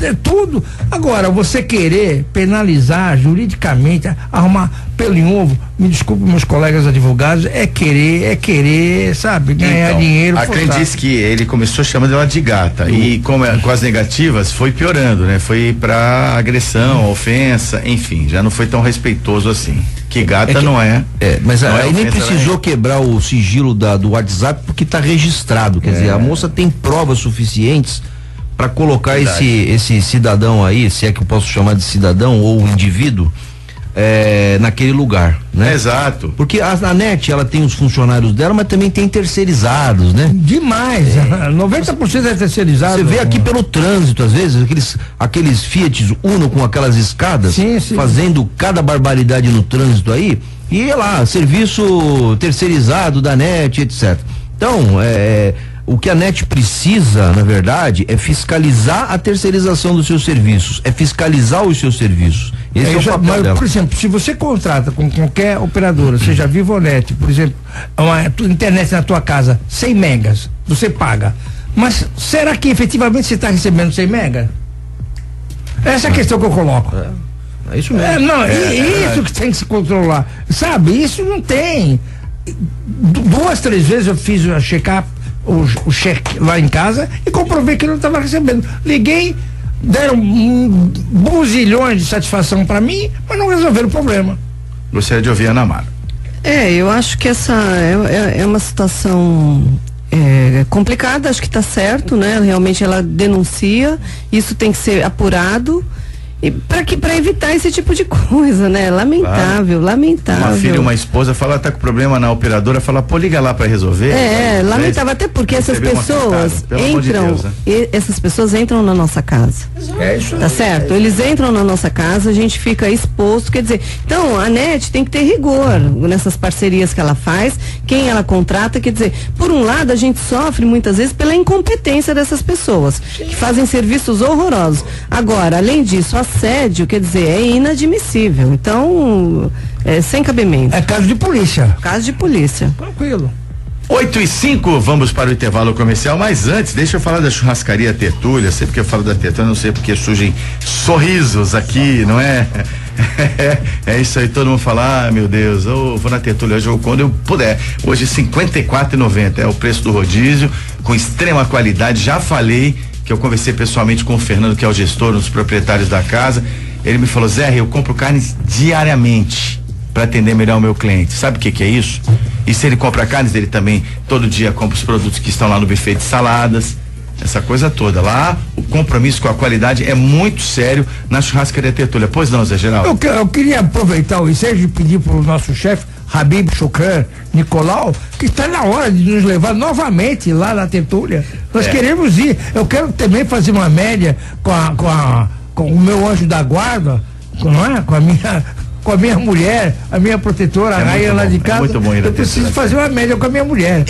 É tudo. Agora, você querer penalizar juridicamente, arrumar pelo em ovo, me desculpe meus colegas advogados, é querer, sabe, ganhar dinheiro. A cliente disse que ele começou chamando ela de gata e com as negativas foi piorando, né? Foi pra agressão, ofensa, enfim, já não foi tão respeitoso assim. Gata não é. Mas aí nem precisou quebrar o sigilo do WhatsApp porque está registrado. Quer dizer, a moça tem provas suficientes para colocar esse cidadão aí, se é que eu posso chamar de cidadão ou indivíduo, naquele lugar, né? Exato. Porque a NET, ela tem os funcionários dela, mas também tem terceirizados, né? Demais. 90% é terceirizado. Você vê aqui pelo trânsito, às vezes, aqueles Fiat Uno com aquelas escadas, sim. Fazendo cada barbaridade no trânsito aí, e lá, serviço terceirizado da NET, etc. Então, o que a NET precisa, na verdade, é fiscalizar a terceirização dos seus serviços, é fiscalizar os seus serviços. Esse é o papel dela. Por exemplo, se você contrata com qualquer operadora, seja Vivo ou NET, por exemplo, uma internet na tua casa, 100 megas, você paga. Mas será que efetivamente você está recebendo 100 megas? Essa é a questão que eu coloco. É isso mesmo. Isso que tem que se controlar. Sabe, isso não tem. 2, 3 vezes eu fiz checar o cheque lá em casa e comprovei que eu não estava recebendo. Liguei, deram buzilhões de satisfação para mim, mas não resolveram o problema. Gostaria de ouvir a Ana Mara. Eu acho que essa é uma situação complicada, acho que está certo, né? Realmente ela denuncia, isso tem que ser apurado. E para evitar esse tipo de coisa, né? Lamentável. Uma filha e uma esposa fala, tá com problema na operadora, fala, pô, liga lá para resolver. Lamentável, até porque essas pessoas entram, essas pessoas entram na nossa casa. Tá certo? Eles entram na nossa casa, a gente fica exposto, quer dizer, então a NET tem que ter rigor nessas parcerias que ela faz, quem ela contrata, quer dizer, por um lado a gente sofre muitas vezes pela incompetência dessas pessoas, que fazem serviços horrorosos. Agora, além disso, assédio, quer dizer, é inadmissível. Então, sem cabimento. É caso de polícia. Caso de polícia. Tranquilo. 8:05, vamos para o intervalo comercial, mas antes, deixa eu falar da churrascaria Tertúlia. Sempre que eu falo da Tertúlia, não sei porque surgem sorrisos aqui, não é? É isso aí, todo mundo fala, meu Deus, eu vou na Tertúlia hoje ou quando eu puder. Hoje R$54,90 é o preço do rodízio, com extrema qualidade. Já falei que eu conversei pessoalmente com o Fernando, que é o gestor, um dos proprietários da casa. Ele me falou, Zé, eu compro carnes diariamente para atender melhor o meu cliente. Sabe o que é isso? E se ele compra carnes, ele também todo dia compra os produtos que estão lá no buffet de saladas, essa coisa toda. Lá o compromisso com a qualidade é muito sério na churrascaria Tertúlia. Pois não, Zé Geraldo? Eu queria aproveitar o ensejo e pedir para o nosso chefe Habib Shukran Nicolau, que está na hora de nos levar novamente lá na Tertúlia. Nós queremos ir. Eu quero também fazer uma média com o meu anjo da guarda, com a minha mulher, a minha protetora, a Raia lá de casa. Muito bom ir. Eu preciso fazer uma média com a minha mulher.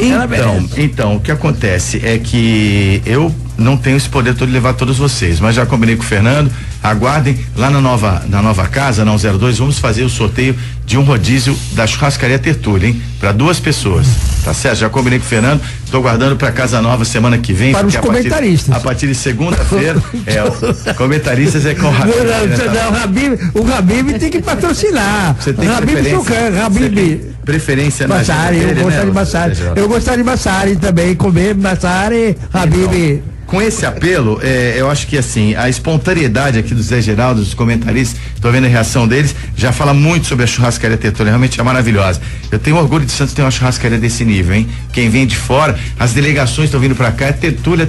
Então, o que acontece é que eu não tenho esse poder todo de levar todos vocês, mas já combinei com o Fernando, aguardem lá na nova casa, na 02, vamos fazer o sorteio de um rodízio da churrascaria Tertúlia, hein? Para 2 pessoas, tá certo? Já combinei com o Fernando, tô guardando pra casa nova semana que vem. Para os comentaristas. A partir de segunda-feira, comentaristas é com o Habib. O Habib tem que patrocinar. Você tem preferência na Massari, eu gosto de Massari. Eu gosto de Massari também, comer Massari, Habib. Com esse apelo, eu acho que assim, a espontaneidade aqui do Zé Geraldo, dos comentaristas, tô vendo a reação deles, já fala muito sobre a churrascaria Tertúlia, realmente é maravilhosa. Eu tenho orgulho de Santos ter uma churrascaria desse nível, hein? Quem vem de fora, as delegações estão vindo pra cá, é Tertúlia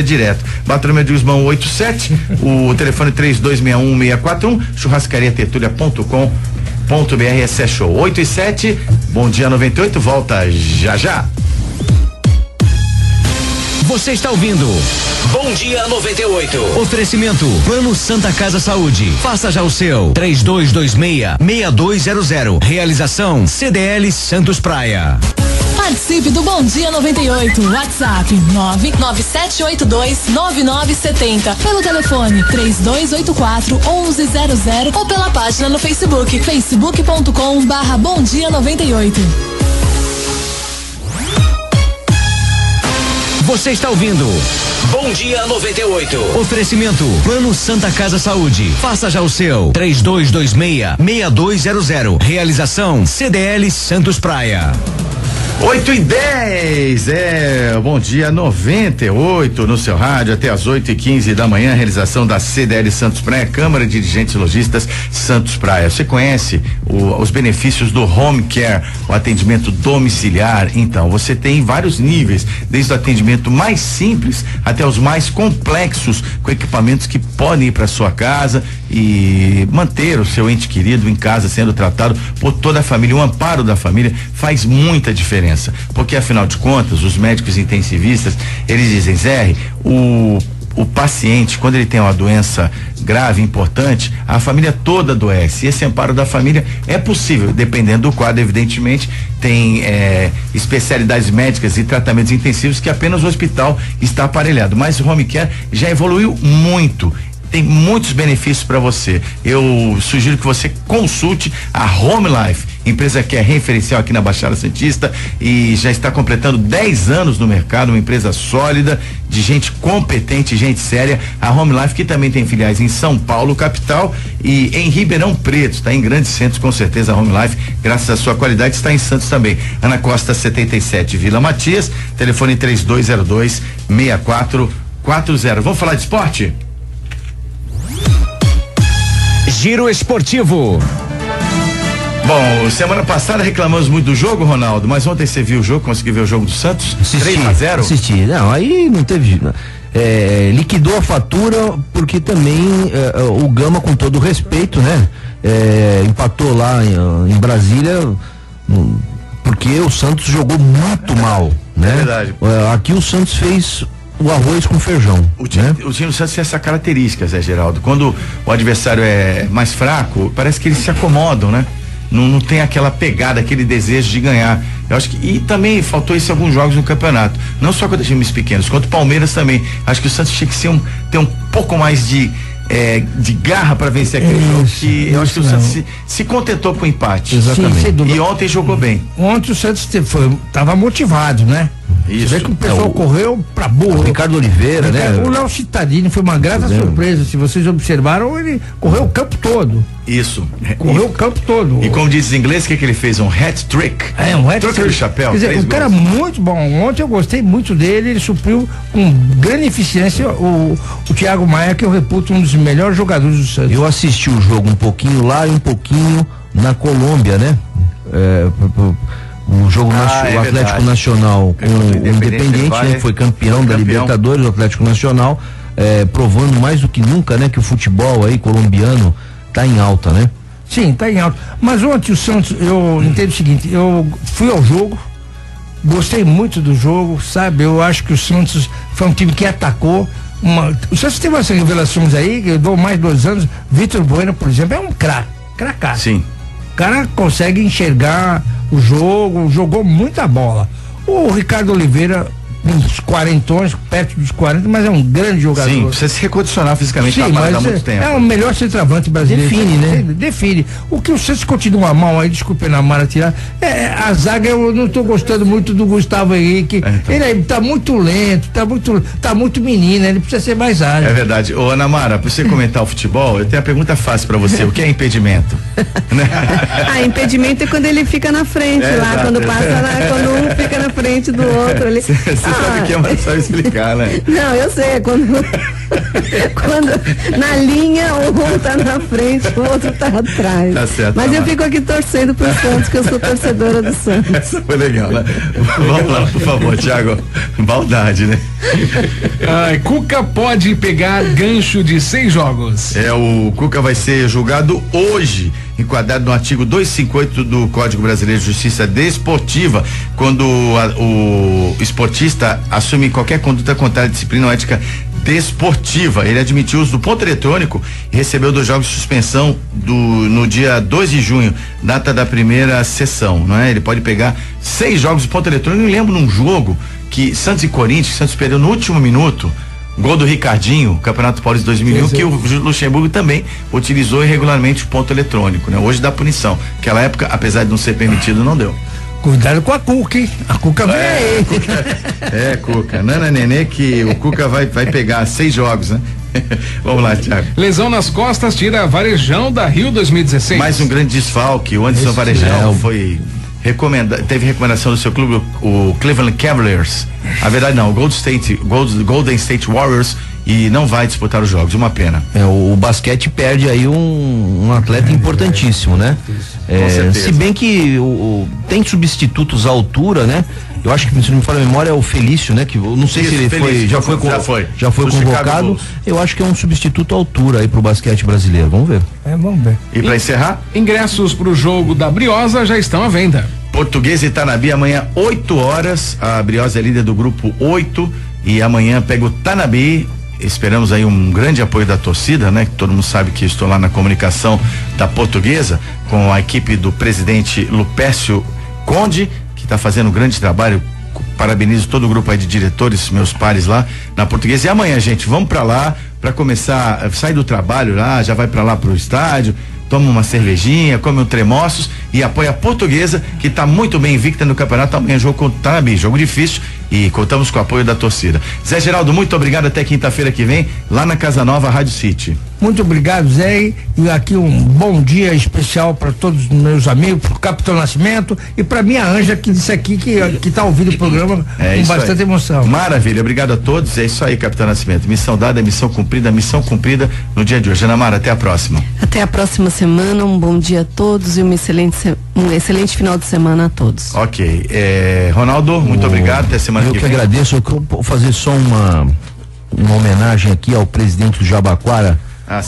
direto. Bartolomeu de Guzmão 87, o telefone 3261-641, churrascariatertulia.com.br, esse é show. 8:07, Bom Dia 98, volta já. Você está ouvindo Bom Dia 98. Oferecimento Plano Santa Casa Saúde. Faça já o seu. 3226-6200. Realização CDL Santos Praia. Participe do Bom Dia 98. WhatsApp 997829970. Pelo telefone 3284-1100 ou pela página no Facebook, facebook.com/Bom Dia 98. Você está ouvindo Bom Dia 98. Oferecimento Plano Santa Casa Saúde. Faça já o seu. 3226-6200. Realização CDL Santos Praia. 8:10, Bom Dia 98 no seu rádio até as 8:15 da manhã, realização da CDL Santos Praia, Câmara de Dirigentes Lojistas Santos Praia. Você conhece os benefícios do Home Care, o atendimento domiciliar? Então, você tem vários níveis, desde o atendimento mais simples até os mais complexos, com equipamentos que podem ir para sua casa e manter o seu ente querido em casa sendo tratado por toda a família. O amparo da família faz muita diferença, porque afinal de contas os médicos intensivistas, eles dizem, Zé, o paciente, quando ele tem uma doença grave, importante, a família toda adoece. E esse amparo da família é possível, dependendo do quadro, evidentemente. Tem especialidades médicas e tratamentos intensivos que apenas o hospital está aparelhado, mas o Home Care já evoluiu muito. Tem muitos benefícios para você. Eu sugiro que você consulte a Home Life, empresa que é referencial aqui na Baixada Santista e já está completando 10 anos no mercado, uma empresa sólida, de gente competente, gente séria. A Home Life, que também tem filiais em São Paulo, capital, e em Ribeirão Preto, está em grandes centros, com certeza a Home Life, graças à sua qualidade, está em Santos também. Ana Costa 77, Vila Matias, telefone 3202-6440. Vamos falar de esporte? Giro Esportivo. Bom, semana passada reclamamos muito do jogo, Ronaldo, mas ontem você viu o jogo, conseguiu ver o jogo do Santos? 3-0? Assisti, não, aí não teve, liquidou a fatura, porque também o Gama, com todo o respeito, né, empatou lá em Brasília, porque o Santos jogou muito mal, né? É verdade. Aqui o Santos fez o arroz com feijão. O time do Santos tem essa característica, Zé Geraldo. Quando o adversário é mais fraco, parece que eles se acomodam, né? Não tem aquela pegada, aquele desejo de ganhar. Eu acho que, e também faltou isso em alguns jogos no campeonato. Não só contra times pequenos, quanto o Palmeiras também. Acho que o Santos tinha que ter um pouco mais de garra para vencer aquele jogo, que eu acho que o Santos se contentou com o empate. Exatamente. Sim, e ontem jogou bem. Ontem o Santos estava motivado, né? Isso. Você vê que o pessoal correu pra burro. O Ricardo Oliveira, né? O Léo Cittadini foi uma grata surpresa. Se vocês observaram, ele correu o campo todo. Isso. Correu o campo todo. E como diz em inglês, o que ele fez? Um hat-trick. Um hat-trick. Do chapéu. Quer dizer, um cara muito bom. Ontem eu gostei muito dele, ele supriu com grande eficiência o Thiago Maia, que eu reputo um dos melhores jogadores do Santos. Eu assisti o jogo um pouquinho lá e um pouquinho na Colômbia, né? O jogo o Atlético Nacional com o Independiente, né? Foi campeão da Libertadores, o Atlético Nacional, provando mais do que nunca, né? Que o futebol aí colombiano tá em alta, né? Sim, tá em alta. Mas ontem o Santos, eu entendo o seguinte, eu fui ao jogo, gostei muito do jogo, sabe? Eu acho que o Santos foi um time que atacou. O Santos teve essas revelações aí, que eu dou mais 2 anos. Vitor Bueno, por exemplo, é um cracaço. Sim. O cara consegue enxergar o jogo, jogou muita bola. O Ricardo Oliveira, uns 40, perto dos 40, mas é um grande jogador. Sim, precisa se recondicionar fisicamente. Sim, mas há muito tempo. É o melhor centroavante brasileiro. Define, né? Define. O que o Santos continua mal aí, desculpe na Mara tirar, a zaga, eu não estou gostando muito do Gustavo Henrique. Então. Ele tá muito lento, tá muito menino, ele precisa ser mais ágil. É verdade. Ô, Ana Mara, pra você comentar o futebol, eu tenho a pergunta fácil pra você. O que é impedimento? Impedimento é quando ele fica na frente lá, quando passa quando um fica na frente do outro. Ele... Você sabe que é mais só explicar, né? Não, eu sei, quando na linha um tá na frente, o outro tá atrás. Tá certo. Mas eu fico aqui torcendo pro Santos, que eu sou torcedora do Santos. Essa foi legal, né? Vamos lá, por favor, Thiago. Maldade, né? Cuca pode pegar gancho de 6 jogos. O Cuca vai ser julgado hoje, enquadrado no artigo 258 do Código Brasileiro de Justiça Desportiva, quando o esportista assume qualquer conduta contrária à disciplina ou ética desportiva. Ele admitiu o uso do ponto eletrônico e recebeu 2 jogos de suspensão no dia 2 de junho, data da primeira sessão, não é? Ele pode pegar 6 jogos de ponto eletrônico. Eu lembro num jogo que Santos e Corinthians, Santos perdeu no último minuto, gol do Ricardinho, Campeonato Paulista 2001, que o Luxemburgo também utilizou irregularmente o ponto eletrônico, né? Hoje dá punição. Naquela época, apesar de não ser permitido, não deu. Cuidado com a Cuca, hein? A Cuca vem aí. Cuca. Nana Nenê, que o Cuca vai pegar 6 jogos, né? Vamos lá, Thiago. Lesão nas costas tira Varejão da Rio 2016. Mais um grande desfalque. O Anderson Varejão foi teve recomendação do seu clube, o Cleveland Cavaliers. A verdade não, o Golden State Warriors, e não vai disputar os jogos, uma pena. O basquete perde aí um atleta importantíssimo, né? Com certeza. Se bem que tem substitutos à altura, né? Eu acho que, se não me falha a memória, é o Felício, né? Que eu não sei se ele Felício, já foi convocado. Eu acho que é um substituto à altura aí pro basquete brasileiro. Vamos ver. Vamos ver. E para encerrar? Ingressos pro jogo da Briosa já estão à venda. Portuguesa e Tanabi amanhã 8 horas. A Briosa é líder do grupo 8 e amanhã pega o Tanabi. Esperamos aí um grande apoio da torcida, né? Que todo mundo sabe que estou lá na comunicação da Portuguesa com a equipe do presidente Lupécio Conde, que está fazendo um grande trabalho. Parabenizo todo o grupo aí de diretores, meus pares lá na Portuguesa. E amanhã, gente, vamos para lá para começar, sai do trabalho lá, já vai para lá pro estádio, toma uma cervejinha, come um tremoços e apoia a Portuguesa, que está muito bem invicta no campeonato. Amanhã jogo contra o Tanabi, jogo difícil, e contamos com o apoio da torcida. Zé Geraldo, muito obrigado, até quinta-feira que vem, lá na Casa Nova Rádio City. Muito obrigado, Zé, e aqui um bom dia especial para todos os meus amigos, pro Capitão Nascimento e para minha Anja, que disse aqui que tá ouvindo o programa com bastante emoção. Maravilha, obrigado a todos, é isso aí, Capitão Nascimento, missão dada, missão cumprida no dia de hoje. Ana Mara, até a próxima. Até a próxima semana, um bom dia a todos e um excelente final de semana a todos. Ok, Ronaldo, muito obrigado, até semana que vem. Eu que agradeço, eu quero fazer só uma homenagem aqui ao presidente do Jabaquara,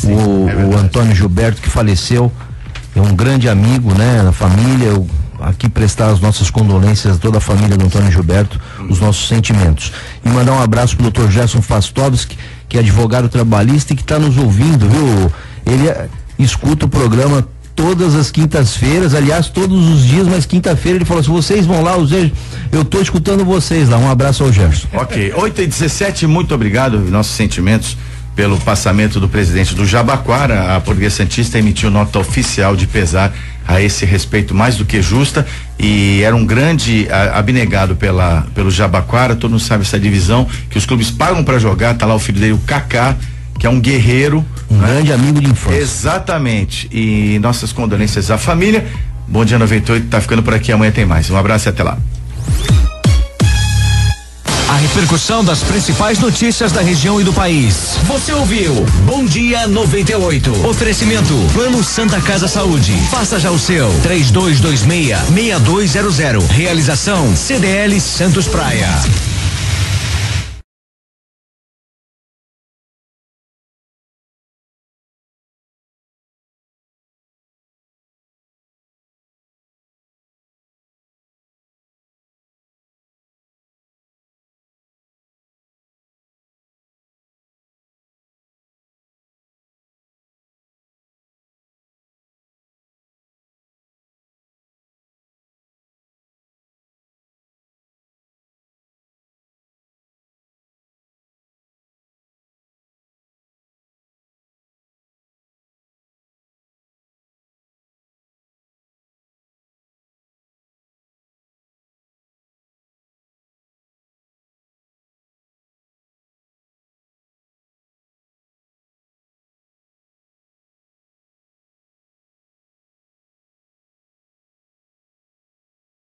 o Antônio Gilberto, que faleceu. É um grande amigo, né, da família. Eu aqui prestar as nossas condolências a toda a família do Antônio Gilberto, os nossos sentimentos. E mandar um abraço pro Dr. Gerson Fastovski, que é advogado trabalhista e que está nos ouvindo, viu? Ele escuta o programa todas as quintas-feiras, aliás, todos os dias, mas quinta-feira ele falou assim: vocês vão lá, eu tô escutando vocês lá. Um abraço ao Gerson. Ok, 8h17, muito obrigado, nossos sentimentos pelo passamento do presidente do Jabaquara. A Portuguesa Santista emitiu nota oficial de pesar a esse respeito mais do que justa, e era um grande abnegado pelo Jabaquara. Todo mundo sabe essa divisão que os clubes pagam para jogar. Tá lá o filho dele, o Kaká, que é um guerreiro, grande amigo de infância. Exatamente, e nossas condolências à família. Bom dia 98, tá ficando por aqui, amanhã tem mais. Um abraço e até lá. A repercussão das principais notícias da região e do país. Você ouviu Bom Dia 98. Oferecimento Plano Santa Casa Saúde. Faça já o seu. 3226-6200. Realização CDL Santos Praia.